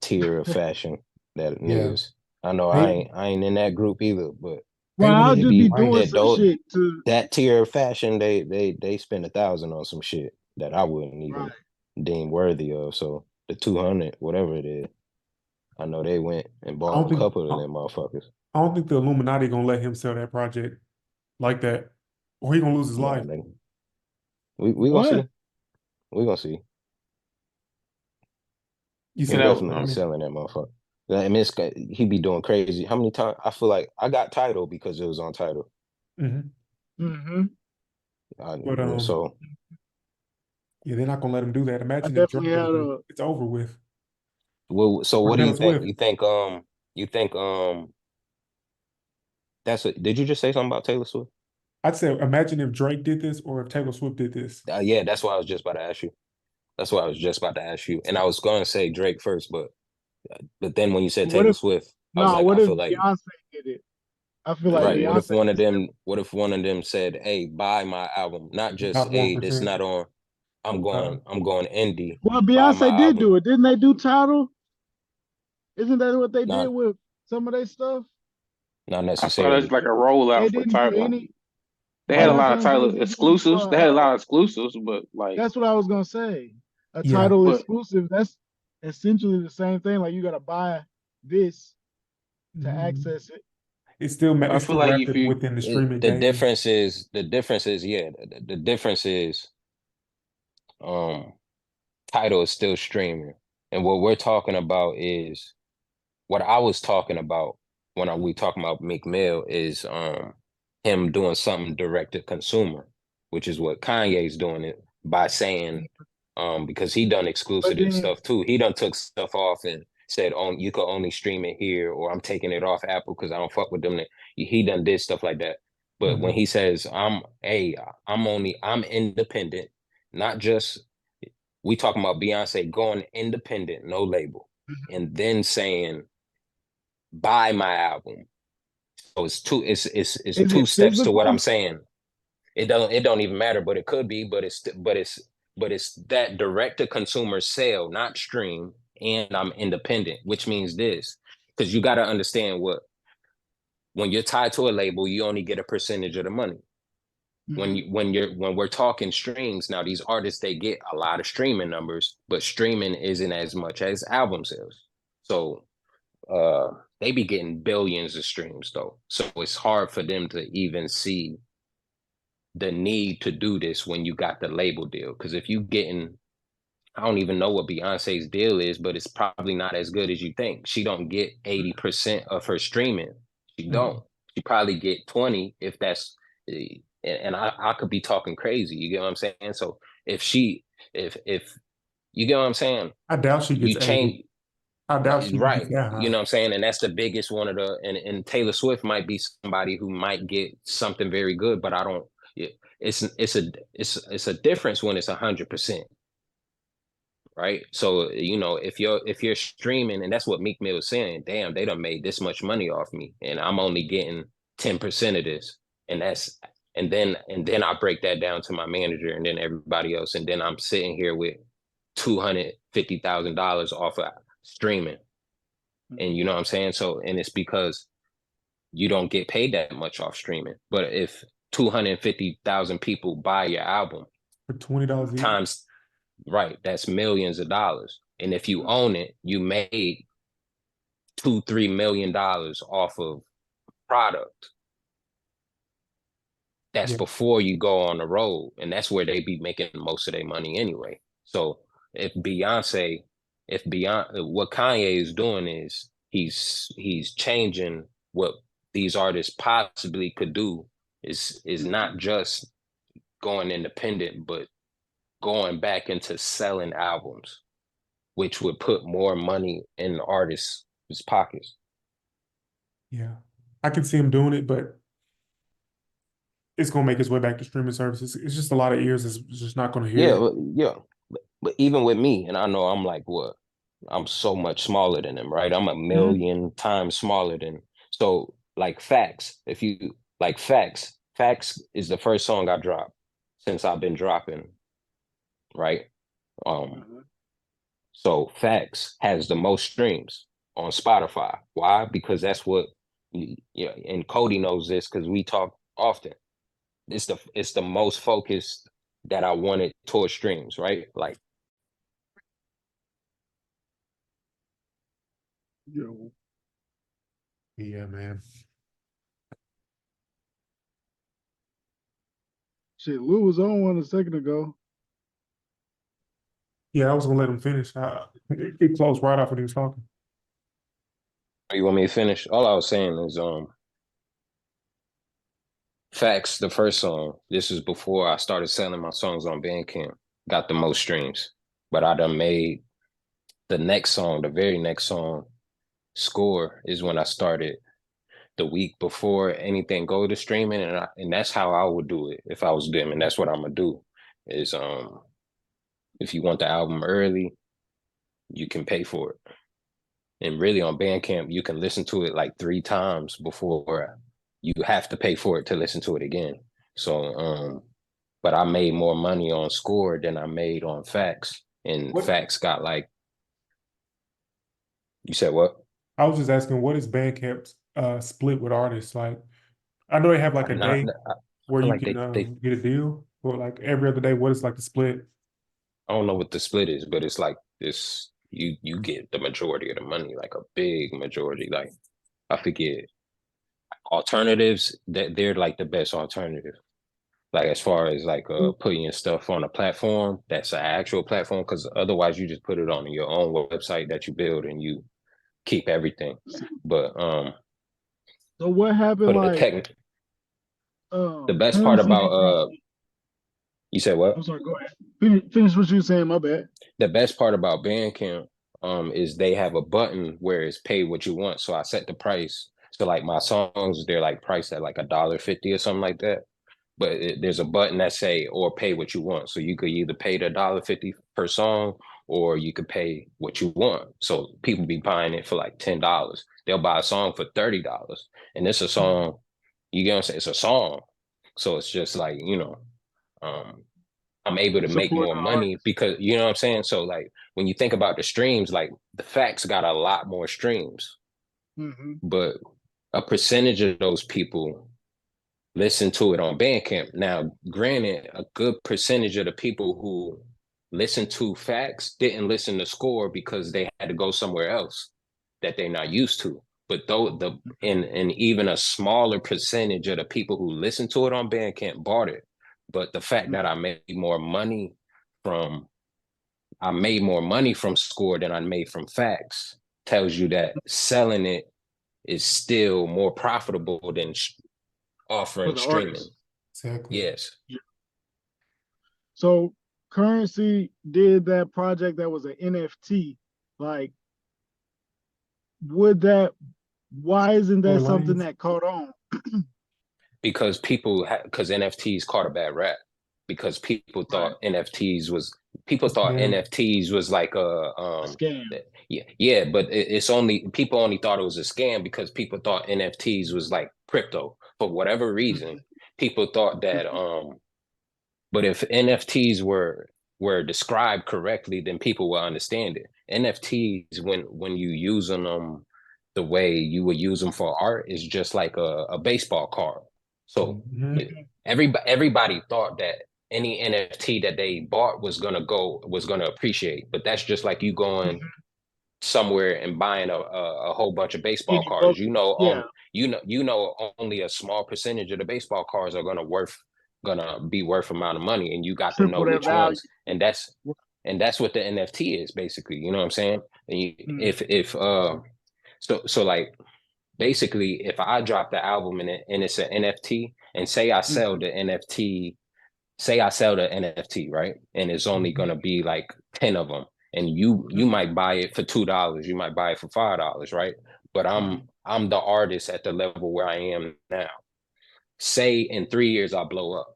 tier of fashion that Yeah. niggas. I know They I ain't in that group either, but they Well, went I'll in it just be be doing right. that some dope. shit to That tier of fashion, they spend 1,000 on some shit that I wouldn't right. even deem worthy of. So the 200, whatever it is, I know they went and I don't bought a think couple of them motherfuckers. I don't think the Illuminati gonna let him sell that project like that, or he gonna lose his Come life. on, nigga. We gonna What? see. We gonna see. You You He said what, know, definitely Jelani? selling that motherfucker. I mean, he be doing crazy. How many times? I feel like I got Tidal because it was on Tidal. Hmm. Mm-hmm. But So yeah, they're not gonna let him do that. I Imagine if definitely Drake does had it, a. it's over with. so Or what do Taylor you think? Swift. You think did you just say something about Taylor Swift? I'd say imagine if Drake did this or if Taylor Swift did this. Yeah, that's what I was just about to ask you. That's what I was just about to ask you. And I was going to say Drake first, but then when you said What Taylor if? Swift, I was Nah. like, I What if feel like Beyonce did it? I feel like right. Beyonce is What if one of them said, "Hey, buy my album," not just, Top "Hey, this 1%. not on." I'm going indie. Well, Buy my Beyonce did album. do it. Didn't they do Title? Isn't that what they did Not with some of their stuff? not I saw that's necessarily. like a rollout They for didn't do title. any. They had That's a what I'm Oh, lot of saying. title They didn't do exclusives. They had a lot of exclusives, but like, that's what I was gonna say. A yeah. title but exclusive. That's essentially the same thing. Like you gotta buy this to Mhm. access it. I It's feel still like wrapped if up you within the streaming game. The difference is yeah, the difference is um title is still streaming. And what we're talking about is what I was talking about when we talking about Meek Mill is him doing something direct to consumer, which is what Kanye's doing it by saying because he done But exclusive then stuff too. He done took stuff off and said on you could only stream it here, or I'm taking it off Apple because I don't fuck with them. He done did stuff like that. But when Hmm. he says I'm independent, not just we talking about Beyonce going independent, no label, and then saying buy my album. So it's is two it steps to what I'm physical? saying. It don't even matter, but it could be, but it's that direct to consumer sale, not stream, and I'm independent, which means this. Because you gotta understand what when you're tied to a label, you only get a percentage of the money. Mhm. When we're talking streams, now these artists they get a lot of streaming numbers, but streaming isn't as much as album sales. So uh they be getting billions of streams though. So it's hard for them to even see the need to do this when you got the label deal. Because if you getting, I don't even know what Beyonce's deal is, but it's probably not as good as you think. She don't get 80% of her streaming. She don't. Hmm. She probably get 20 if that's and I could be talking crazy. You get what I'm saying? So if she if you get what I'm saying, I doubt she you gets 80. change I doubt she gets right. that You high. know what I'm saying? And that's the biggest one of and Taylor Swift might be somebody who might get something very good, but I don't it's a difference when it's 100%, right? So if you're streaming, and that's what Meek Mill is saying, damn, they done made this much money off me, and I'm only getting 10% of this, and that's and then I break that down to my manager and then everybody else, and then I'm sitting here with $250,000 off of streaming, and you know what I'm saying? So and it's because you don't get paid that much off streaming, but if 250,000 people buy your album For $20 each. times right, that's millions of dollars. And if you own it, you made 2-3 million dollars off of product. That's Yeah. before you go on the road, and that's where they be making most of their money anyway. So if Beyonce, what Kanye is doing is he's changing what these artists possibly could do is not just going independent, but going back into selling albums, which would put more money in the artist's pockets. Yeah. I can see him doing it, but it's gonna make its way back to streaming services. It's just a lot of ears is just not gonna hear Yeah, it. yeah. But even with me, and I know I'm like what? I'm so much smaller than him, right? I'm a Mhm. million times smaller than so like facts. If you like facts is the first song I dropped since I've been dropping, right? Um, Mhm. so facts has the most streams on Spotify. Why? Because that's what yeah, and Cody knows this because we talk often. It's the most focused that I wanted towards streams, right? Like Yo, Yeah, man. shit, Lou was on one a second ago. Yeah, I was gonna let him finish. It closed right off when he was talking. You want me to finish? All I was saying is Facts, the first song. This is before I started selling my songs on Bandcamp. Got the most streams. But I done made the next song, the very next song, Score, is when I started the week before anything go to streaming, and that's how I would do it if I was them, and that's what I'm gonna do. Is if you want the album early, you can pay for it. And really on Bandcamp, you can listen to it like 3 times before you have to pay for it to listen to it again. So but I made more money on Score than I made on Facts. And What Facts got like, you said what? I was just asking, what is Bandcamp's split with artists? Like, I know they have like a Not, day I where feel you like can they get a deal, or like every other day. What is like the split? I don't know what the split is, but it's like this, you get the majority of the money, like a big majority. Like I forget alternatives, that they're like the best alternative. Like as far as like putting your stuff on a platform that's an actual platform, because otherwise you just put it on your own website that you build and you keep everything. But So what happened? but the Like, tech, the best part currency. about you said what? I'm sorry. Go ahead. Finish what you were saying. My bad. The best part about Bandcamp is they have a button where it's pay what you want. So I set the price. So like my songs, they're like priced at like $1.50 or something like that. But there's a button that say or pay what you want. So you could either pay the $1.50 per song, or you could pay what you want. So people be buying it for like $10. They'll buy a song for $30, and it's a song. You get what I'm saying? It's a song. So it's just like, um, I'm able to make Support more the money artist. because you know what I'm saying. So like when you think about the streams, like the Facts got a lot more streams, Mm-hmm. but a percentage of those people listen to it on Bandcamp. Now, granted, a good percentage of the people who listen to Facts didn't listen to Score because they had to go somewhere else that they're not used to. But though and even a smaller percentage of the people who listen to it on Bandcamp bought it. But the fact that from I made more money from Score than I made from Facts tells you that selling it is still more profitable than For offering the streaming. artist. Exactly. Yes. So Currency did that project that was an NFT. Like, would that? Why isn't that Tory something Lanez. that caught on? Because because NFTs caught a bad rap. Because Right. people thought Yeah. NFTs was like A scam. yeah, but it's only people only thought it was a scam because people thought NFTs was like crypto for whatever reason. People thought that but if NFTs were described correctly, then people will understand it. NFTs, when you use them the way you would use them for art, is just like a baseball card. So Mhm. everybody thought that any NFT that they bought was gonna appreciate, but that's just like you going somewhere and buying a whole bunch of baseball Any cards. local? Yeah. You know only a small percentage of the baseball cards are gonna be worth amount of money, and you got to know Triple their which value. ones, and that's what the NFT is basically. You know what I'm saying? And if so like basically if I drop the album and it's an NFT, and say I sell the NFT, right, and it's only Mhm. gonna be like 10 of them, and you might buy it for $2, you might buy it for $5, right? But I'm the artist at the level where I am now. Say in 3 years I blow up,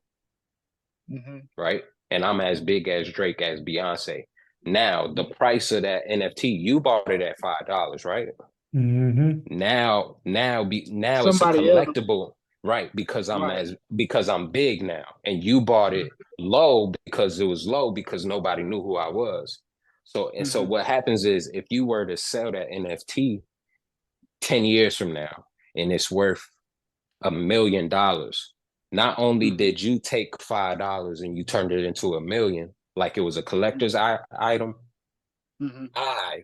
right? And I'm as big as Drake, as Beyonce. Now the price of that NFT, you bought it at $5, right? Mhm. Now it's a Somebody else. collectible, right? Right. Because I'm big now, and you bought it low because it was low because nobody knew who I was. So what happens is if you were to sell that NFT 10 years from now and it's worth $1 million, not only did you take $5 and you turned it into $1 million like it was a collector's item, I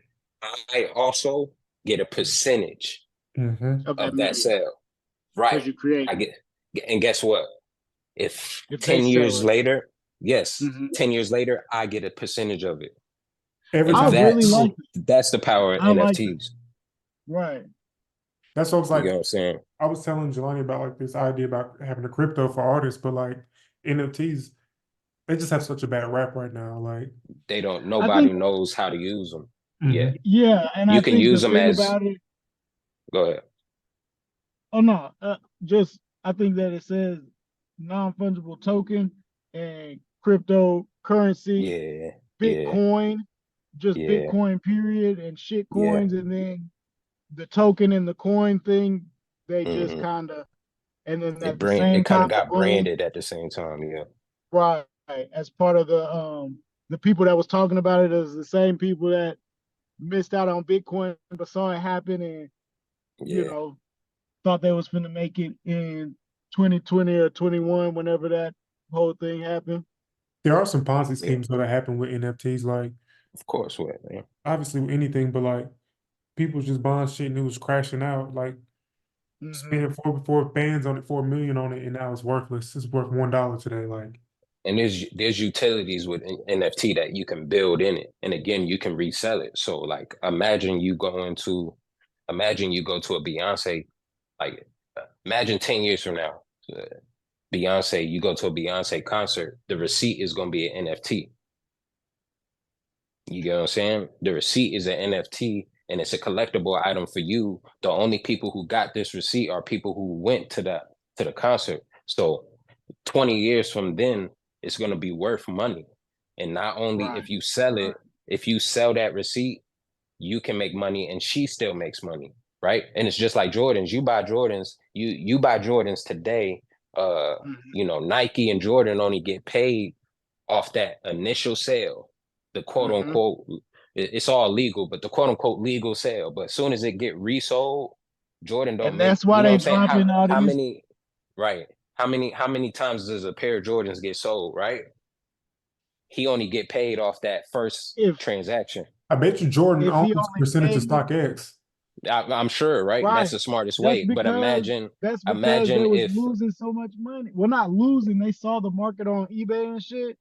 also get a percentage Mhm. Of that of that million, sale. because Right. you create I get, and guess what? If if they 10 sell years it. later, yes, 10 years later, I get a percentage of it. Every And I time. really that's like it. that's the power of I like it. NFTs. Right. That's what I was You like. get what I'm saying? I was telling Jelani about like this idea about having a crypto for artists, but like NFTs, they just have such a bad rap right now. Like, They don't. I Nobody think, knows how to use them. Yeah, mhm. yeah, and you I can think use the them thing as. about it, Go ahead. oh no, just I think that it says non-fungible token and cryptocurrency, Yeah, yeah, Bitcoin, just yeah, Bitcoin period, and shit yeah. coins, and then the token and the coin thing, they just Hmm. kind of, and then It at the brand. It same kind of time, the got brand, branded at the same time. Yeah, right, as part of the people that was talking about it is the same people that missed out on Bitcoin but saw it happen and you yeah. know thought they was gonna make it in 2020 or 21 whenever that whole thing happened. There are some Ponzi Yeah, schemes that happen with NFTs. Like, of course, with man. obviously with anything, but like people just buying shit and it was crashing out. Like Hmm. spending four bands on it, 4 million on it, and now it's worthless. It's worth $1 today. Like, And there's utilities with NFT that you can build in it, and again, you can resell it. So like, imagine you go to a Beyonce, like imagine 10 years from now, uh, Beyonce, you go to a Beyonce concert, the receipt is going to be an NFT. You get what I'm saying? The receipt is an NFT and it's a collectible item for you. The only people who got this receipt are people who went to the concert. So 20 years from then, it's going to be worth money. And not only Right, if you sell right. it, if you sell that receipt, you can make money and she still makes money, right? And it's just like Jordans. You buy Jordans today. Hmm. Nike and Jordan only get paid off that initial sale, the quote Hmm. unquote, it's all legal, but the quote unquote legal sale. But as soon as it get resold, Jordan don't And make, that's why you know what they I'm saying? dropping all How these. many, right? How many times does a pair of Jordans get sold, right? He only get paid off that first if transaction. I bet you Jordan if he owns a only percentage of made StockX. I'm sure, right? That's right, the smartest that's way. But because that's because they imagine was if, losing so much money. Well, not losing. They saw the market on eBay and shit,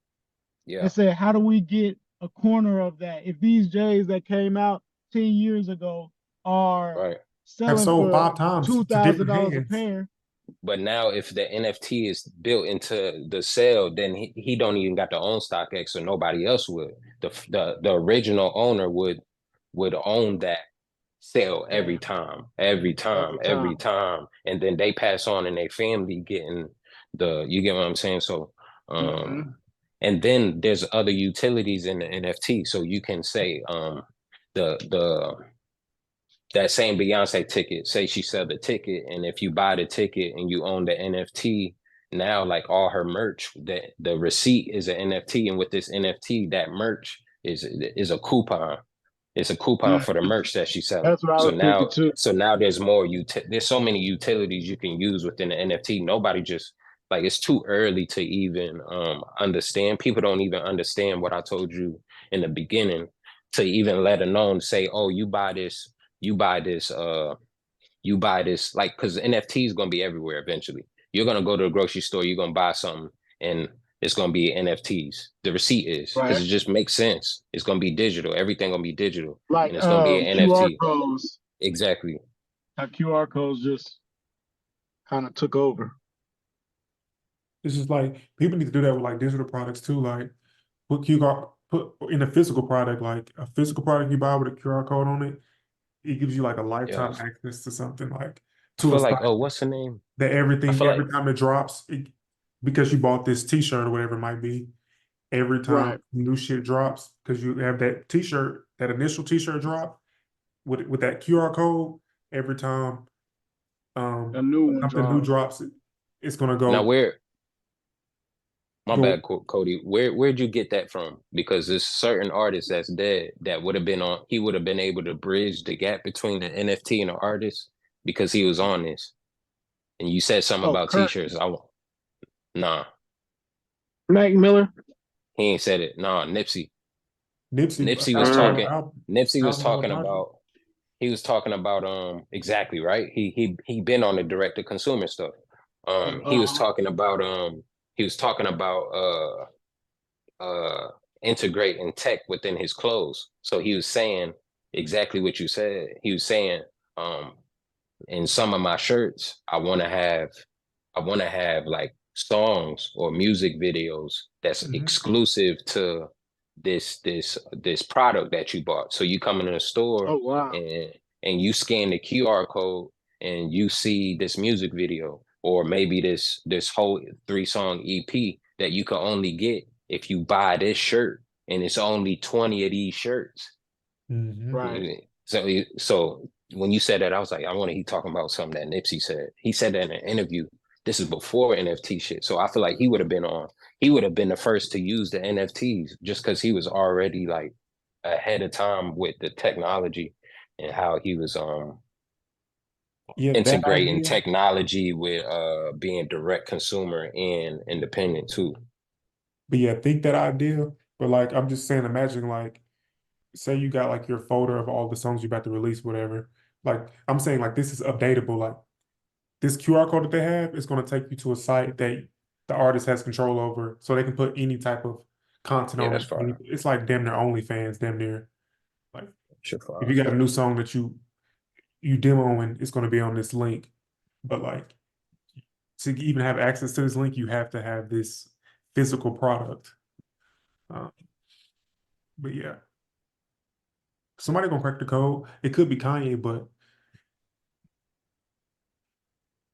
yeah, and said, "How do we get a corner of that? If these J's that came out 10 years ago are right. Have selling sold for 5 times two to thousand different dollars a hands. pair, But now if the NFT is built into the sale, then he don't even got to own StockX or nobody else would. The original owner would own that sale every damn, time, every time, every every time." time. And then they pass on and their family getting you get what I'm saying? So Hmm. and then there's other utilities in the NFT. So you can say the that same Beyonce ticket, say she sell the ticket, and if you buy the ticket and you own the NFT, now like all her merch, that the receipt is an NFT, and with this NFT, that merch is a coupon. It's a coupon for the Hmm. merch that she's selling. That's what I So was thinking now, too. so now there's so many utilities you can use within the NFT. Nobody just like it's too early to even understand. People don't even understand what I told you in the beginning to even let alone say, oh, you buy this you buy this like because NFT is gonna be everywhere eventually. You're gonna go to the grocery store, you're gonna buy something, and it's gonna be NFTs. The receipt is because Right, it just makes sense. It's gonna be digital. Everything gonna be digital, like and it's gonna be an QR NFT. codes. Exactly. How QR codes just kind of took over. It's just like people need to do that with like digital products too. Like put QR put in a physical product, like a physical product you buy with a QR code on it, it gives you like a Yeah. lifetime access to something like I to a feel like, stock oh, what's the name? that I everything feel like, every time it drops, because you bought this T-shirt or whatever it might be, every time Right, new shit drops, because you have that T-shirt, that initial T-shirt drop with that QR code, every time a um new one something new dropped. drops, it's gonna now go where my go bad, Cody. Where'd you get that from? Because there's certain artists that's dead that would have been on. He would have been able to bridge the gap between the NFT and the artist because he was on this. And you said something Oh, about currently. t-shirts. Nah, Mac Miller. he ain't said it. Nah, Nipsey. Nipsey Nipsey was $1,000 talking. album, Nipsey was $1,000 talking project. about. He was talking about exactly right. He been on the direct to consumer stuff. He was Uh-huh. talking about he was talking about integrating tech within his clothes. So he was saying exactly what you said. He was saying um in some of my shirts, I want to have like songs or music videos that's exclusive to this product that you bought. So you come in the store Oh wow. and you scan the QR code and you see this music video or maybe this whole 3-song EP that you can only get if you buy this shirt, and it's only 20 of these shirts. Right. So when you said that, I was like, I want to he talking about something that Nipsey said. He said that in an interview. This is before NFT shit. So I feel like he would have been the first to use the NFTs just because he was already like ahead of time with the technology and how he was Yeah, that integrating idea. technology with being direct consumer and independent too. But yeah, think that idea. But like I'm just saying, imagine like say you got like your folder of all the songs you're about to release, whatever. Like I'm saying, like this is updatable. Like this QR code that they have is going to take you to a site that the artist has control over, so they can put any type of content Yeah, on that's it. fine. It's like damn near OnlyFans, damn near. Like Shit if fine. you got a new song that you demoing, it's going to be on this link. But like to even have access to this link, you have to have this physical product. Um, but yeah, somebody gonna crack the code. It could be Kanye, but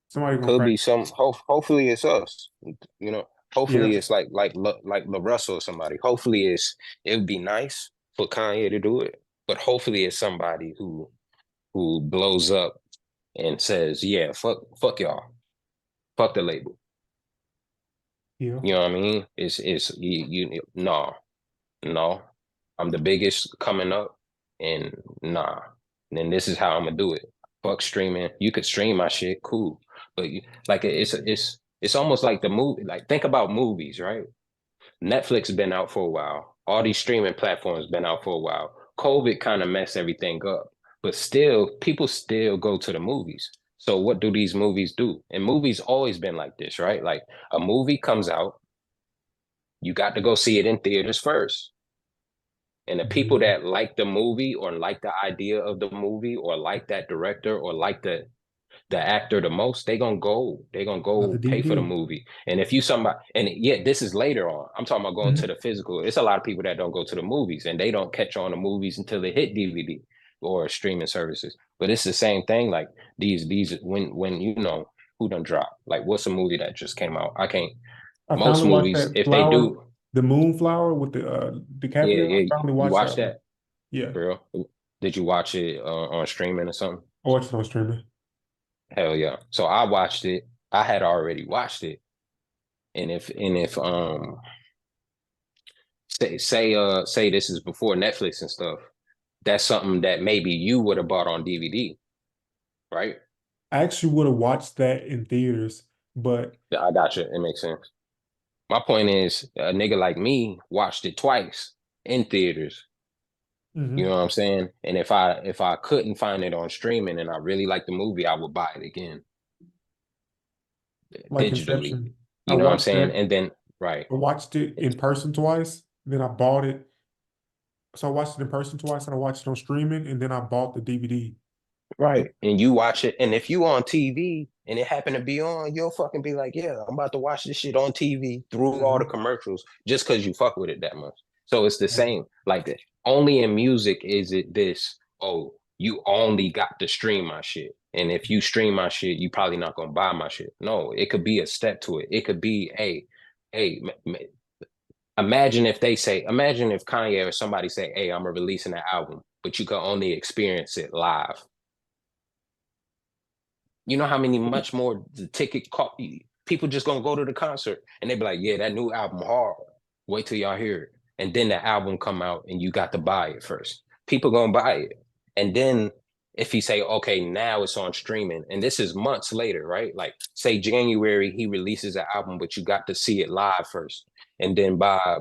somebody gonna Could crack. be some. Hopefully, it's us. You know, Yeah, hopefully it's like La Russell or somebody. Hopefully, it would be nice for Kanye to do it, but hopefully, it's somebody who blows up and says, "Yeah, fuck y'all, fuck the label." yeah. You know what I mean? It's no, no. I'm the biggest coming up, and nah. And then this is how I'm gonna do it. Fuck streaming. You could stream my shit, cool. But like it's almost like the movie. Like think about movies, right? Netflix been out for a while. All these streaming platforms been out for a while. COVID kind of messed everything up, but still, people still go to the movies. So what do these movies do? And movies always been like this, right? Like a movie comes out, you got to go see it in theaters first. And the people Mhm. that like the movie or like the idea of the movie or like that director or like the actor the most, they gonna About the go pay for the DVD. movie. And if you somebody and yeah, this is later on. I'm talking about going to Mhm. the physical. It's a lot of people that don't go to the movies and they don't catch on the movies until they hit DVD or streaming services. But it's the same thing. Like these when you know who done drop. Like what's a movie that just came out? I can't I most finally watched movies, that if they flower, do, the Moonflower with the yeah, DiCaprio. yeah. I finally You watched watch that one. that, Yeah, bro? Did you watch it on streaming or something? I watched it on streaming. Hell yeah. So I watched it. I had already watched it. And if say this is before Netflix and stuff, that's something that maybe you would have bought on DVD, right? I actually would have watched that in theaters, but Yeah, I got you. It makes sense. My point is, a nigga like me watched it twice in theaters. You know mhm, what I'm saying? And if I couldn't find it on streaming and I really liked the movie, I would buy it again like digitally. Inception. I You know what I'm watched saying? that. And then right. I watched it in person twice. Then I bought it. So I watched it in person twice, and I watched it on streaming, and then I bought the DVD. Right. And you watch it, and if you on TV and it happened to be on, you'll fucking be like, yeah, I'm about to watch this shit on TV through all the Mhm. commercials just because you fuck with it that much. So it's the Yeah. same. Like that. Only in music is it this, oh, you only got to stream my shit. And if you stream my shit, you probably not gonna buy my shit. No, it could be a step to it. It could be, hey, imagine if imagine if Kanye or somebody say, hey, I'm releasing an album, but you can only experience it live. You know how many much more the ticket cost? People just gonna go to the concert and they be like, "Yeah, that new album hard." Wait till y'all hear it, and then the album come out and you got to buy it first. People gonna buy it, and then if he say, "Okay, now it's on streaming," and this is months later, right? Like say January he releases an album, but you got to see it live first, and then by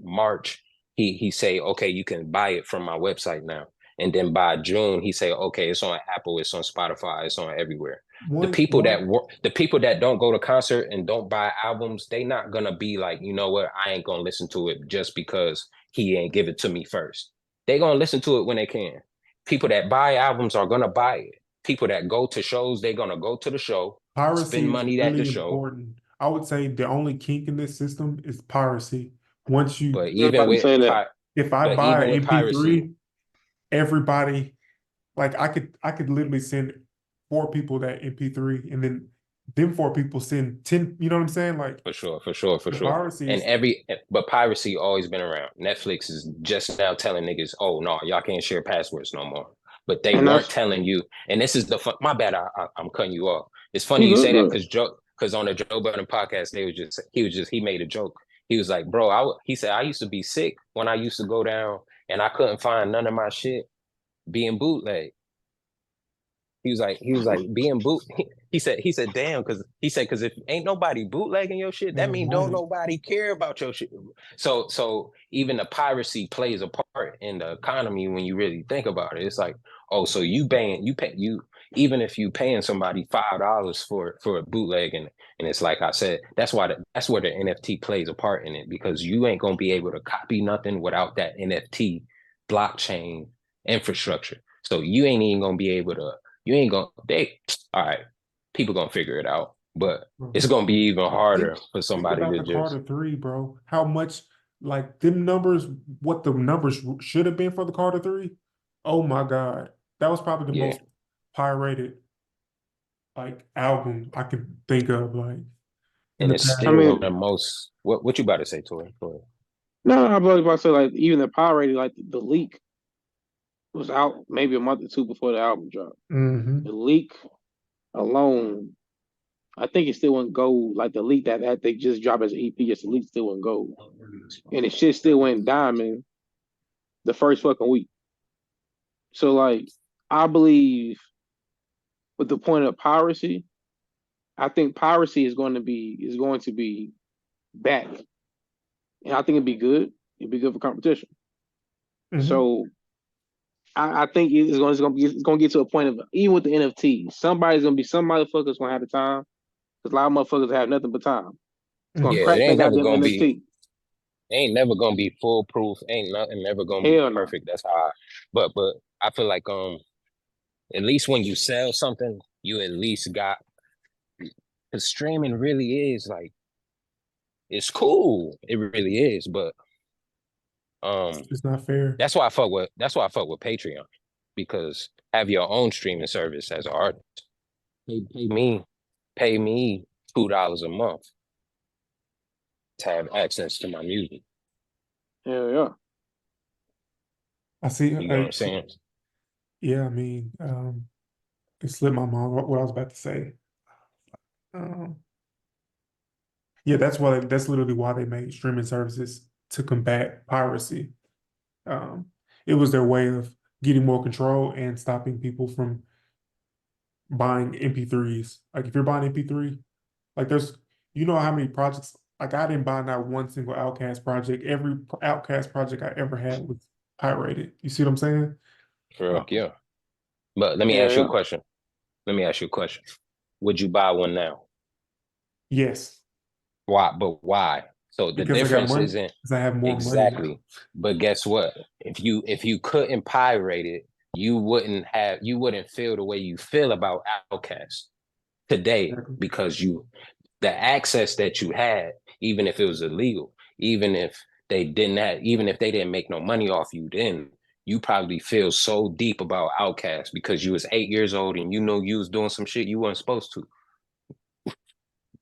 March he say, "Okay, you can buy it from my website now." And then by June, he say, okay, it's on Apple, it's on Spotify, it's on everywhere. One, The people that don't go to concert and don't buy albums, they not gonna be like, you know what, I ain't gonna listen to it just because he ain't give it to me first. They gonna listen to it when they can. People that buy albums are gonna buy it. people that go to shows, they're gonna go to the show, Piracy spend is money at the really show. important. I would say the only kink in this system is piracy. Once you, But I was about to say that. if I but buy even an with piracy, MP3, everybody, like I could literally send 4 people that MP3, and then them 4 people send 10. You know what I'm saying? Like for sure. the piracy And is. but piracy always been around. Netflix is just now telling niggas, oh no, y'all can't share passwords no more. But they And weren't that's telling you. And this is the fun. My bad, I'm cutting you off. It's funny you you good, say that good. because on the Joe Budden podcast, he made a joke. He was like, bro, he said I used to be sick when I used to go down and I couldn't find none of my shit being bootleg. He was like being boot. He said, damn, because if ain't nobody bootlegging your shit, They that don't mean want don't it. nobody care about your shit. So even the piracy plays a part in the economy when you really think about it. It's like, oh, so you even if you paying somebody $5 for a bootleg, and it's like I said, that's where the NFT plays a part in it, because you ain't gonna be able to copy nothing without that NFT blockchain infrastructure. So you ain't even gonna be able to. You ain't gonna all right, people gonna figure it out, but it's gonna be even harder for Think somebody about to the just Carter 3, bro. How much, like them numbers, what the numbers should have been for the Carter 3. Oh my God. That was probably the yeah. most pirated like album I could think of, like in And the it's past. I still one of mean, the most what you about to say, Tori? no, I was about to say like even the power rating, like the leak was out maybe a month or two before the album dropped. Mm-hmm. The leak alone, I think it still went gold. Like the leak that they just dropped as an EP, just the leak still went gold, and the shit still went diamond the first fucking week. So like, I believe with the point of piracy, I think piracy is going to be back, and I think it'd be good. It'd be good for competition. Mm-hmm. So I think it's gonna get to a point of, even with the NFT, some motherfuckers gonna have the time, because a lot of motherfuckers have nothing but time. It's gonna Mm-hmm. Yeah, it crack that ain't never goddamn gonna be NFT. ain't never gonna be foolproof. Ain't nothing never gonna be Hell no. perfect. That's how but I feel like at least when you sell something, you at least got, because streaming really is like, it's cool. It really is, but It's not fair. that's why I fuck with Patreon, because have your own streaming service as an artist. Pay me $2 a month to have access to my music. Hell yeah. I see. You know what I'm saying? Yeah, I mean, it slipped my mind what I was about to say. Um, yeah, that's literally why they made streaming services, to combat piracy. Um, it was their way of getting more control and stopping people from buying MP3s. Like if you're buying MP3, like you know how many projects, like I didn't buy not one single Outcast project. Every Outcast project I ever had was pirated. You see what I'm saying? Correct, yeah. But let me Hell ask you a yeah. question. Would you buy one now? Yes, Why? But why? So the because I got difference money, isn't because I have more money now. exactly. But guess what? If you couldn't pirate it, you wouldn't feel the way you feel about Outkast today, Exactly. because the access that you had, even if it was illegal, even if even if they didn't make no money off you, then you probably feel so deep about Outkast because you was 8 years old and you know you was doing some shit you weren't supposed to.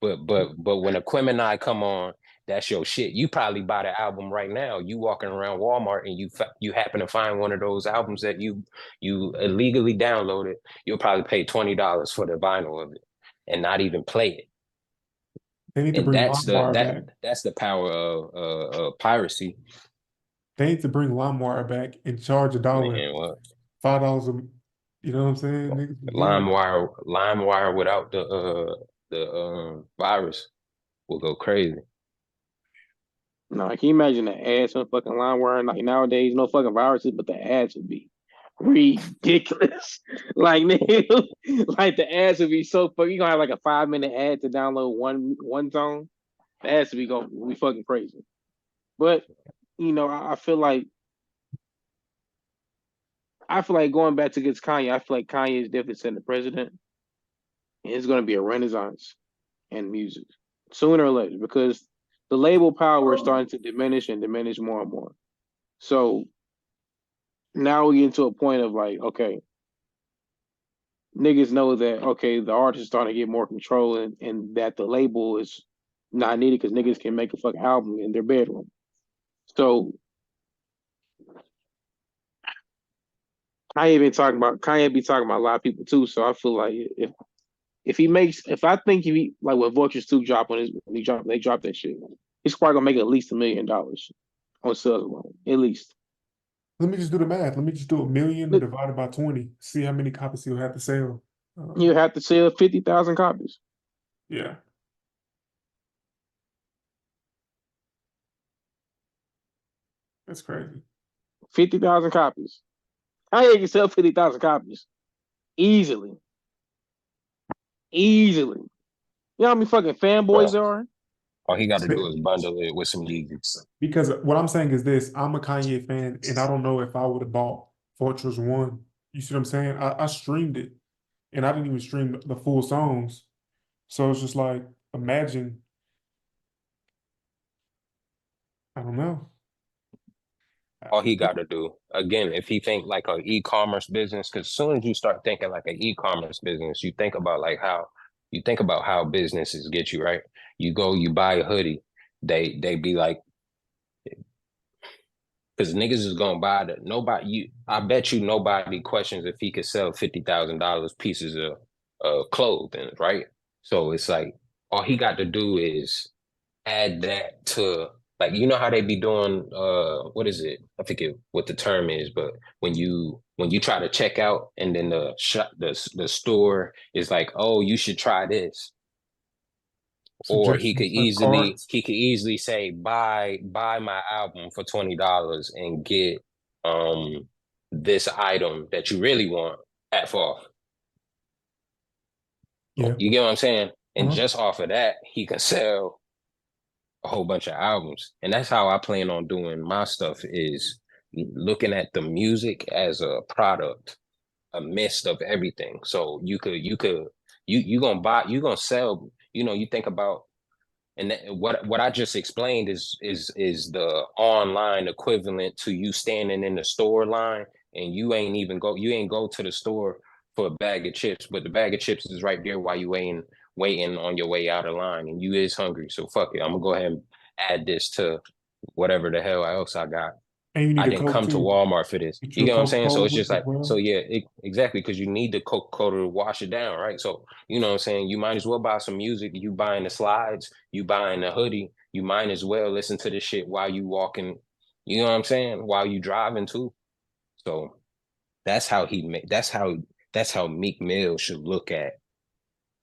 But when Aquemini come on, that's your shit. You probably buy the album right now. You walking around Walmart and you happen to find one of those albums that you illegally downloaded. You'll probably pay $20 for the vinyl of it and not even play it. They need to And bring LimeWire back. that's the power of piracy. They need to bring LimeWire back and charge $1, Man, what $5 a, you know what I'm saying? Niggas be getting it. LimeWire without the virus will go crazy. No, can you imagine the ads on fucking LimeWire? Like nowadays, no fucking viruses, but the ads would be ridiculous. Like nigga, like the ads would be so fucking. You gonna have like a 5-minute ad to download one song. The ads would be fucking crazy. But I feel like I feel like going back to against Kanye, I feel like Kanye is definitely setting the precedent. And it's going to be a renaissance in music sooner or later because the label power is starting to diminish and diminish more and more. So now we get to a point of like, okay, niggas know that, okay, the artist is starting to get more control and that the label is not needed because niggas can make a fucking album in their bedroom. So Kanye be talking about a lot of people too. So I feel like if I think if he like when Vultures 2 dropped when they dropped that shit, he's probably gonna make at least $1 million on sales alone. At least. Let me just do the math. Let me just do 1,000,000 Look, divided by 20. See how many copies he'll have to sell. you have to sell 50,000 copies. Yeah. That's crazy. 50,000 copies. Kanye can sell 50,000 copies easily. Easily. You know how many fucking fanboys there are? All he got to do is bundle it with some Yeezys. Because what I'm saying is this, I'm a Kanye fan, and I don't know if I would have bought Fortress 1. You see what I'm saying? I streamed it, and I didn't even stream the full songs. So it's just like, imagine, I don't know. All he got to do, again, if he think like an e-commerce business, because as soon as you start thinking like an e-commerce business, you think about how businesses get you, right? You go, you buy a hoodie, they be like, because niggas is gonna buy the nobody. I bet you nobody questions if he could sell $50,000 pieces of clothing, right? So it's like all he got to do is add that to like how they be doing what is it? I forget what the term is, but when you try to check out and then the store is like, oh, you should try this. Or Cards. he could easily say buy my album for $20 and get this item that you really want half off. Yeah. You get what I'm saying? And Uh-huh. just off of that, he can sell a whole bunch of albums. And that's how I plan on doing my stuff is looking at the music as a product, a mist of everything. So you gonna sell, you think about and what I just explained is the online equivalent to you standing in the store line and you ain't go to the store for a bag of chips, but the bag of chips is right there while you waiting on your way out of line and you is hungry. So fuck it. I'm gonna go ahead and add this to whatever the hell else I got. And you need I a didn't Coke come to too. Walmart for this. Get you You a get what I'm saying? So Coca-Cola it's just with as like, well. exactly, because you need the Coca-Cola to wash it down, right? So, you know what I'm saying? You might as well buy some music. You buying the slides, you buying the hoodie. You might as well listen to this shit while you walking, you know what I'm saying? While you driving too. So that's how that's how Meek Mill should look at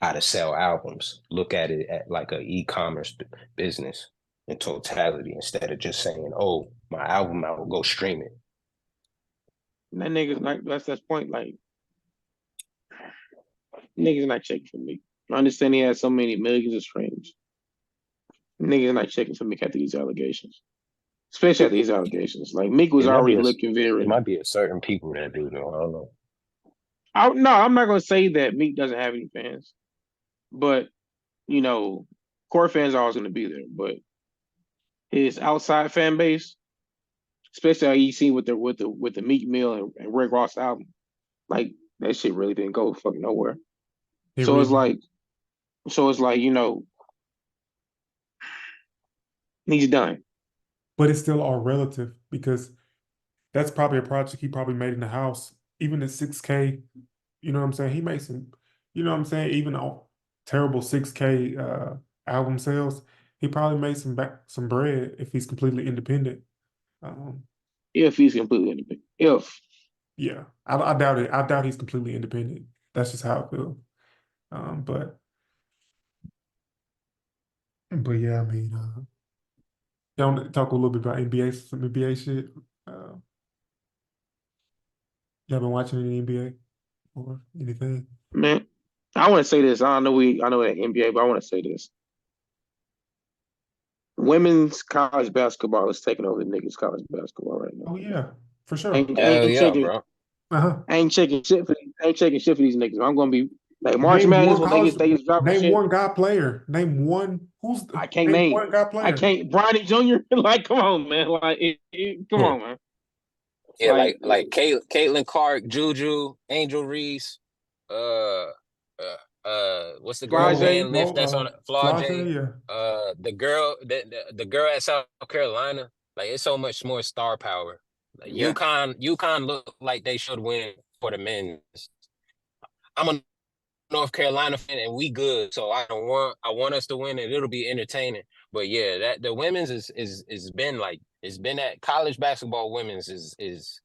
how to sell albums. Look at it at like a e-commerce business in totality instead of just saying, oh, my album out, go stream it. And that nigga's like that's point. Like niggas not checking for me. I understand he has so many millions of streams. Niggas not checking for me after these allegations. Especially after these allegations. Like Meek was It might be already looking it very might be a certain people that do though. I don't know. no, I'm not gonna say that Meek doesn't have any fans. But, core fans are always gonna be there. But his outside fan base, especially how you see with the Meek Mill and Rick Ross album, like that shit really didn't go fucking nowhere. They So it's really, like, he's done. but it's still all relative because that's probably a project he probably made in the house. Even at 6K, you know what I'm saying? He made some, you know what I'm saying? Even on terrible 6K album sales, he probably made some bread if he's completely independent. Um, If he's completely independent. If yeah, I doubt it. I doubt he's completely independent. That's just how I feel. But yeah, I mean, y'all want to talk a little bit about NBA, some NBA shit. Uh, y'all been watching any NBA or anything? man, I want to say this. I know that NBA, but I want to say this. Women's college basketball is taking over niggas college basketball right now. Oh yeah, for sure. Ain't Hell ain't yeah, checking bro. Uh-huh. I ain't checking shit for these. I ain't checking shit for these niggas. I'm gonna be like March Name Madness one when college. they just dropping Name shit. one guy player. Name one. I can't Name name. one guy I player. can't. Bronny Jr. Like, come on, man. Like, come on, man. Yeah, like Caitlin Clark, Juju, Angel Reese, uh, what's the girl Flage. Van Lift that's on Flage, Flaude? yeah. The girl the girl at South Carolina. Like it's so much more star power. Like, Yeah. UConn look like they should win for the men's. I'm a North Carolina fan and we good, so I want us to win and it'll be entertaining. But yeah, that the women's is been like it's been at college basketball. Women's is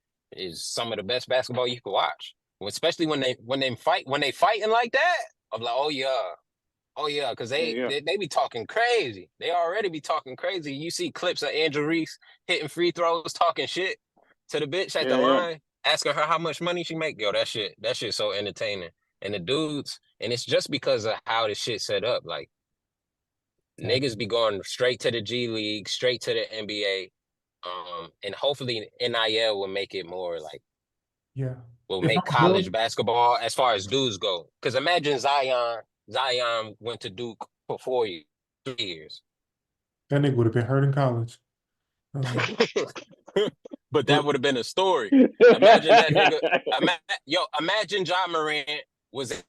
some of the best basketball you can watch, especially when they fighting like that. I'm like, oh yeah, because Yeah. they be talking crazy. They already be talking crazy. You see clips of Andrew Reese hitting free throws, talking shit to the bitch at the Yeah. line, asking her how much money she make. Yo, that shit's so entertaining. And the dudes, and it's just because of how this shit set up. Like niggas be going straight to the G League, straight to the NBA. And hopefully NIL will make it more like will If make I'm a girl, college basketball as far as dudes go. Because imagine Zion went to Duke for 3 years. that nigga would have been hurt in college. But that would have been a story. Yeah. Imagine that nigga. Imagine John Morant was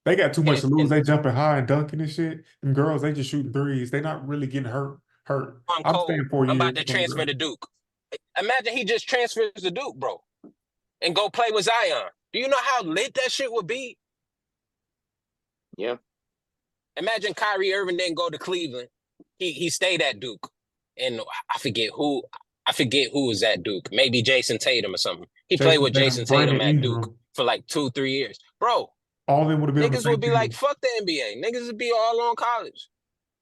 They got too much to lose. in They jumping high and dunking and shit. And girls, they just shooting threes. They not really getting hurt. I'm I'm cold. staying 4 I'm years. about to transfer to Duke. Imagine he just transfers to Duke, bro, and go play with Zion. Do you know how lit that shit would be? Yeah. Imagine Kyrie Irving didn't go to Cleveland. He stayed at Duke. And I forget who was at Duke. Maybe Jason Tatum or something. He played with Jason Tatum Brandon at Duke Ingram. for like 2-3 years. Bro, all of them would have been on the niggas same would be team. like, fuck the NBA. Niggas would be all on college.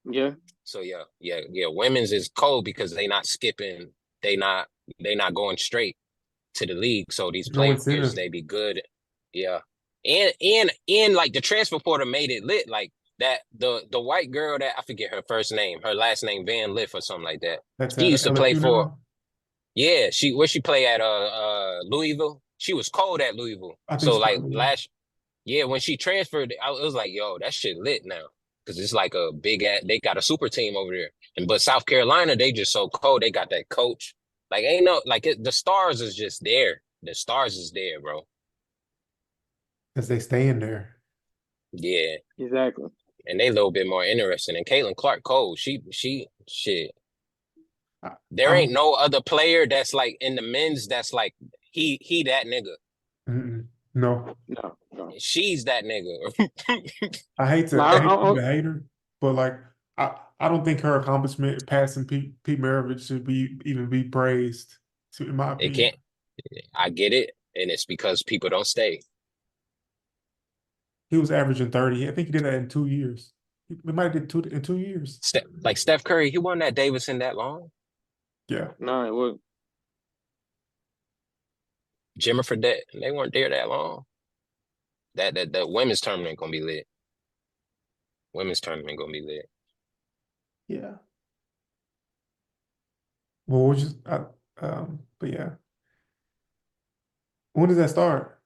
Yeah. So yeah. Women's is cold because they not skipping. They not going straight to the league. So these No players, incentive. they be good. Yeah. And like the transfer portal made it lit. Like that the white girl that I forget her first name, her last name Van Liff or something like that. That's She used to play LSU for now? where she play at Louisville. She was cold at Louisville. I think So she like probably when she transferred, it was like, yo, that shit lit now. Cause it's like a big they got a super team over there. But South Carolina, they just so cold. They got that coach. Like ain't no like the stars is just there. The stars is there, bro. because they stay in there. Yeah. Exactly. And they a little bit more interesting. And Caitlin Clark Cole, she shit. There ain't no other player that's like in the men's that's like he that nigga. No. She's that nigga. I hate to be a hater, but like I don't think her accomplishment passing Pete Maravich should even be praised. In my opinion, It can't. I get it, and it's because people don't stay. He was averaging 30. I think he did that in 2 years. He might have did in 2 years. Like Steph Curry, he won that Davidson that long. Yeah. No, it wasn't. Jimmer Fredette, they weren't there that long. That women's tournament gonna be lit. Women's tournament gonna be lit. Yeah. Well, we'll just but yeah. When does that start?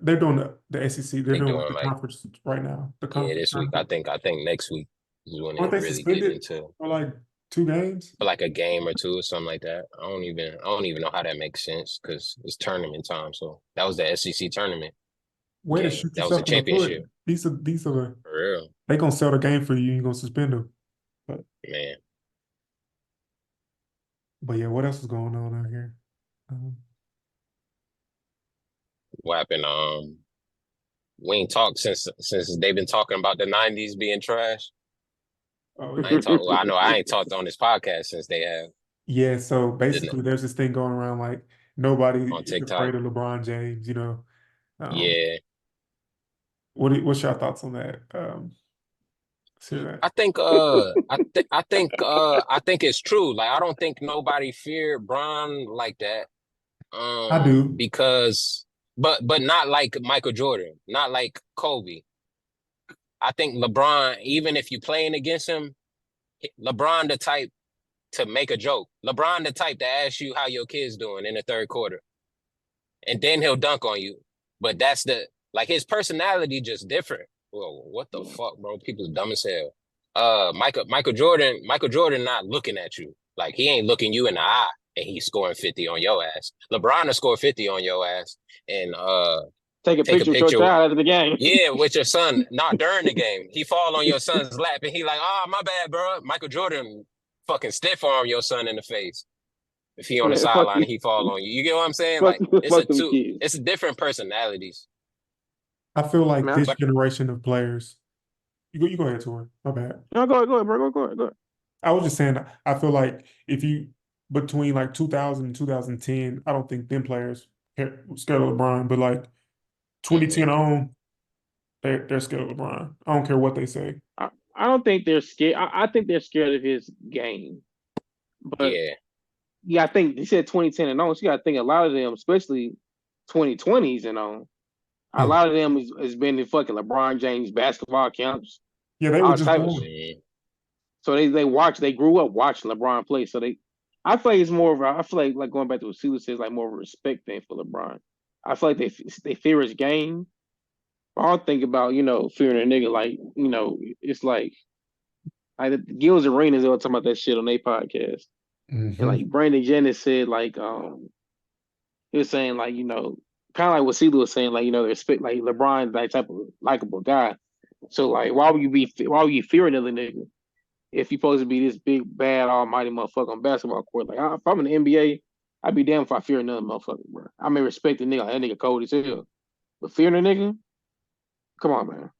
They're doing the SEC. They're doing like the conference right now. The conference. Yeah, this week. I think next week is when Aren't they they really get suspended into for like 2 games? for like a game or two or something like that. I don't even know how that makes sense because it's tournament time. So that was the SEC tournament. Way to shoot that was a yourself in the championship. foot. These are For real. They gonna sell the game for you. You're gonna suspend them. But Man. But yeah, what else is going on out here? What happened? We ain't talked since they've been talking about the '90s being trash. Oh, I know I ain't talked on this podcast since they have. Yeah, so basically, there's this thing going around like nobody on is TikTok. afraid of LeBron James. You know. Yeah. What's your thoughts on that? I think I think it's true. Like I don't think nobody feared Bron like that. I do because but not like Michael Jordan, not like Kobe. I think LeBron, even if you playing against him, LeBron the type to make a joke. LeBron the type to ask you how your kid's doing in the third quarter. and then he'll dunk on you. But that's his personality just different. Whoa, what the fuck, bro? People's dumb as hell. Michael Jordan not looking at you. Like, he ain't looking you in the eye and he's scoring 50 on your ass. LeBron will score 50 on your ass and Take a take a picture with your picture. child after the game. Yeah, with your son, not during the game. He fall on your son's lap and he like, my bad, bro. Michael Jordan fucking stiff arm your son in the face. If he on the Man, fuck sideline you. and he fall on you. You get what I'm saying? Fuck, Like, fuck them kids. it's different personalities. I feel like Man, this generation of players. You go ahead, Tori. My bad. no, go ahead, bro. Go ahead. I was just saying, I feel like if you between like 2000 and 2010, I don't think them players scared of LeBron, but like 2010 on, they're scared of LeBron. I don't care what they say. I don't think they're scared. I think they're scared of his game. But Yeah. I think he said 2010 and on. So you got to think a lot of them, especially 2020s and on. A Yeah. lot of them has been in fucking LeBron James basketball camps. Yeah, they were All just type of born. shit. So they grew up watching LeBron play. So I feel like it's more of I feel like going back to what Sue says, like more of a respect thing for LeBron. I feel like they fear his game. I don't think about, fearing a nigga like, it's like the Gills Arenas, they were talking about that shit on their podcast. And like Brandon Jennings said, like, he was saying, like, kind of like what Celia was saying, like, they respect, like, LeBron, that type of likable guy. So, like, why would you fear another nigga if you're supposed to be this big, bad, almighty motherfucker on basketball court? Like, if I'm in the NBA, I'd be damned if I fear another motherfucker, bro. I may respect the nigga, like, that nigga cold as hell. But fearing a nigga, come on, man.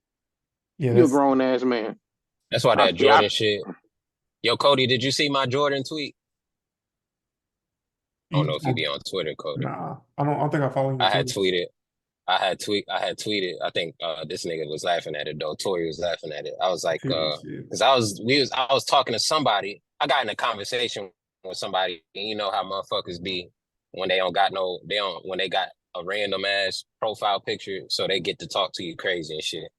Yeah, You're a grown ass man. That's why that Jordan shit. Yo, Cody, did you see my Jordan tweet? I don't know if you be on Twitter, Cody. Nah, I don't think I follow you. I had tweeted. I think this nigga was laughing at it though. Tori was laughing at it. I was like, because I was talking to somebody. I got in a conversation with somebody, and you know how motherfuckers be when when they got a random ass profile picture, so they get to talk to you crazy and shit.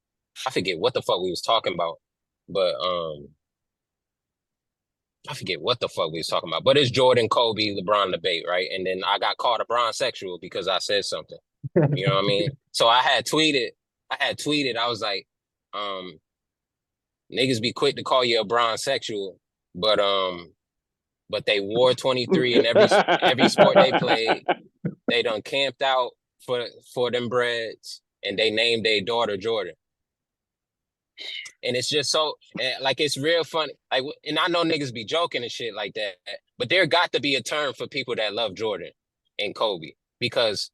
I forget what the fuck we was talking about, but I forget what the fuck we was talking about. But it's Jordan, Kobe, LeBron debate, right? And then I got called a Bron sexual because I said something. You know what I mean? So I had tweeted, I was like, niggas be quick to call you a Bron sexual, but they wore 23 in every sport they played. They done camped out for them breads, and they named their daughter Jordan. And it's just so, like, it's real funny. Like, and I know niggas be joking and shit like that, but there got to be a term for people that love Jordan and Kobe, because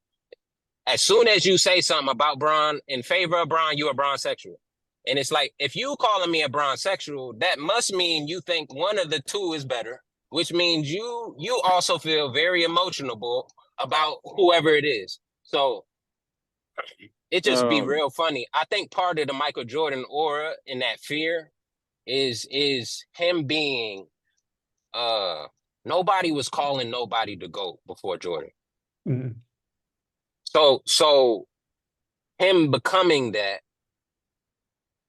as soon as you say something about Bron in favor of Bron, you a Bron sexual. And it's like, if you calling me a Bron sexual, that must mean you think one of the two is better, which means you also feel very emotional about whoever it is. So it just be real funny. I think part of the Michael Jordan aura in that fear is him being nobody was calling nobody the GOAT before Jordan. Mm-hmm. So him becoming that,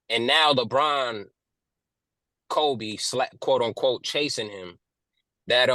and now LeBron, Kobe, quote unquote, chasing him, that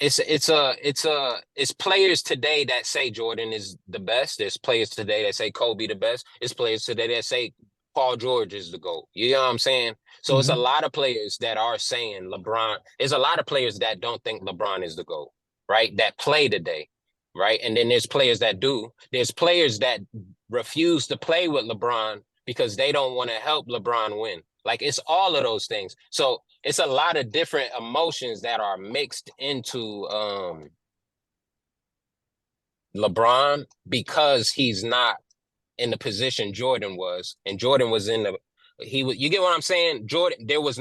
it's players today that say Jordan is the best. There's players today that say Kobe the best. It's players today that say Paul George is the GOAT. You know what I'm saying? So it's a lot of players that are saying LeBron. There's a lot of players that don't think LeBron is the GOAT, right? That play today, right? And then there's players that do. There's players that refuse to play with LeBron because they don't want to help LeBron win. Like, it's all of those things. So it's a lot of different emotions that are mixed into LeBron, because he's not in the position Jordan was, and Jordan was you get what I'm saying? Jordan, there was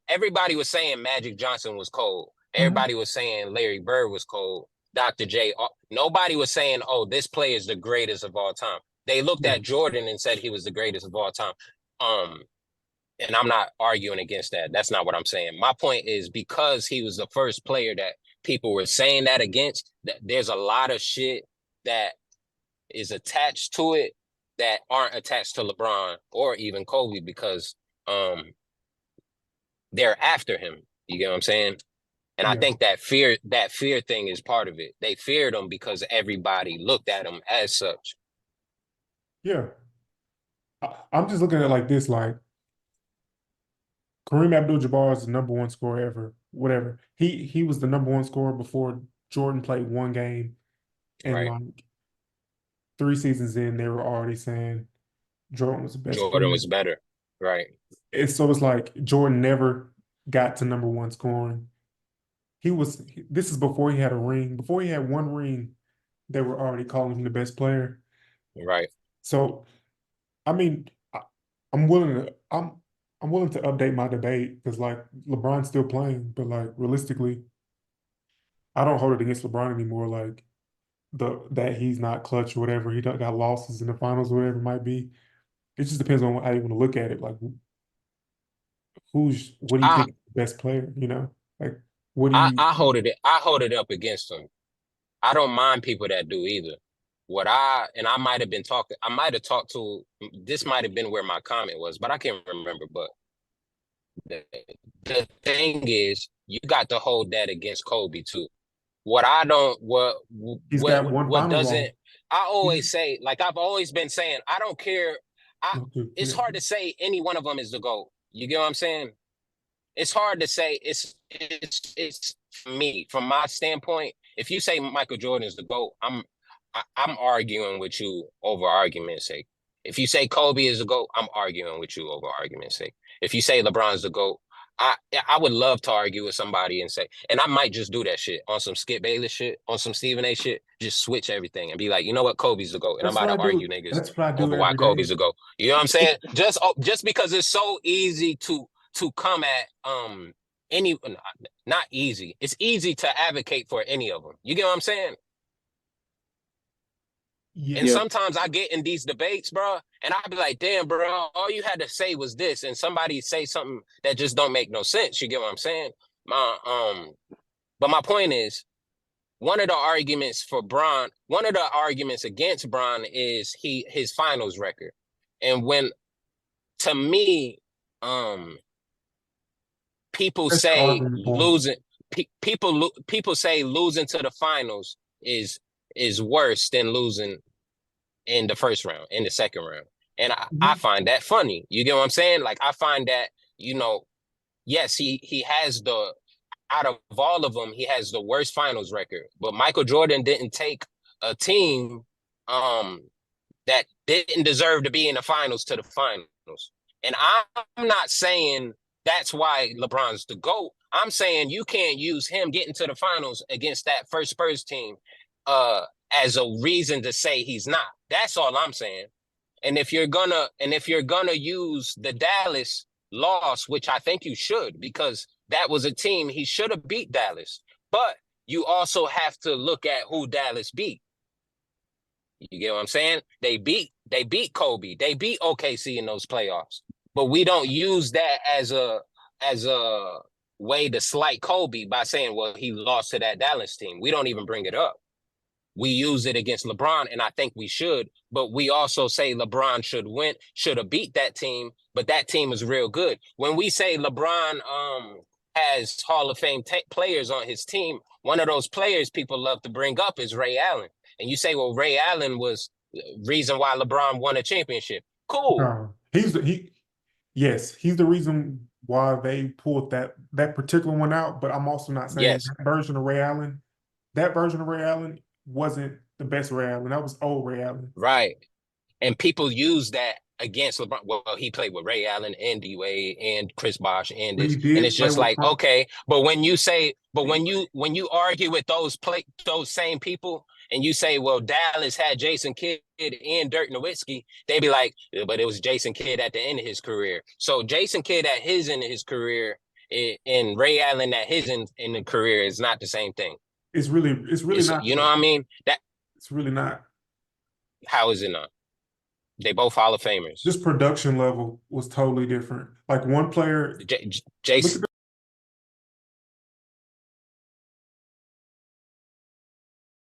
everybody was saying Magic Johnson was cold. Everybody was saying Larry Bird was cold. Dr. J, nobody was saying, oh, this player is the greatest of all time. They looked at Jordan and said he was the greatest of all time. And I'm not arguing against that. That's not what I'm saying. My point is, because he was the first player that people were saying that against, there's a lot of shit that is attached to it that aren't attached to LeBron or even Kobe, because they're after him. You get what I'm saying? And I Yeah. think that fear thing is part of it. They feared him because everybody looked at him as such. Yeah. I'm just looking at it like this, like Kareem Abdul-Jabbar is the number one scorer ever. Whatever. He was the number one scorer before Jordan played one game, and Right. like 3 seasons in, they were already saying Jordan was the best Jordan player. was better. Right. And so it's like Jordan never got to number one scoring. This is before he had a ring. Before he had one ring, they were already calling him the best player. Right. So, I mean, I'm willing to update my debate because like LeBron's still playing, but like realistically, I don't hold it against LeBron anymore. Like that he's not clutch or whatever. He got losses in the finals or whatever it might be. It just depends on how you want to look at it. Like what do you I think is the best player? Like what do you? I hold it up against him. I don't mind people that do either. I might have talked to, this might have been where my comment was, but I can't remember. But the thing is, you got to hold that against Kobe too. He's got one What finals doesn't, ring. I always say, like I've always been saying, I don't care. It's Yeah. hard to say any one of them is the GOAT. You get what I'm saying? It's hard to say. It's for me, from my standpoint. If you say Michael Jordan is the GOAT, I'm arguing with you over argument's sake. If you say Kobe is the GOAT, I'm arguing with you over argument's sake. If you say LeBron's the GOAT, I would love to argue with somebody and say, and I might just do that shit on some Skip Bayless shit, on some Stephen A shit, just switch everything and be like, you know what, Kobe's the GOAT, and I'm That's about what I to argue do. niggas That's what I do over why every day. Kobe's the GOAT. You know what I'm saying? Just because it's so easy to come at any, not easy. It's easy to advocate for any of them. You get what I'm saying? Yeah. And sometimes I get in these debates, bro, and I'll be like, damn, bro, all you had to say was this, and somebody say something that just don't make no sense. You get what I'm saying? But my point is, one of the arguments against Bron is his finals record. And when, to me, people That's the say argument point. losing, people say losing to the finals is worse than losing in the first round, in the second round. And I find that funny. You get what I'm saying? Like, I find that, yes, he has out of all of them, he has the worst finals record. But Michael Jordan didn't take a team that didn't deserve to be in the finals to the finals. And I'm not saying that's why LeBron's the GOAT. I'm saying you can't use him getting to the finals against that first Spurs team as a reason to say he's not. That's all I'm saying. And if you're gonna use the Dallas loss, which I think you should, because that was a team he should have beat Dallas. But you also have to look at who Dallas beat. You get what I'm saying? They beat Kobe. They beat OKC in those playoffs. But we don't use that as a way to slight Kobe by saying, well, he lost to that Dallas team. We don't even bring it up. We use it against LeBron, and I think we should, but we also say LeBron should have beat that team, but that team is real good. When we say LeBron has Hall of Fame players on his team, one of those players people love to bring up is Ray Allen. And you say, well, Ray Allen was the reason why LeBron won a championship. Cool. Yes, he's the reason why they pulled that particular one out, but I'm also not saying Yes. that version of Ray Allen wasn't the best Ray Allen. That was old Ray Allen. Right. And people use that against LeBron. Well, he played with Ray Allen and D-Wade and Chris Bosh and this. And it's just like, okay, but when you when you argue with those same people and you say, well, Dallas had Jason Kidd and Dirk Nowitzki, they be like, yeah, but it was Jason Kidd at the end of his career. So Jason Kidd at his end of his career and Ray Allen at his end in the career is not the same thing. It's really not. You know what I mean? It's really not. How is it not? They both Hall of Famers. Just production level was totally different. Like one player, Jason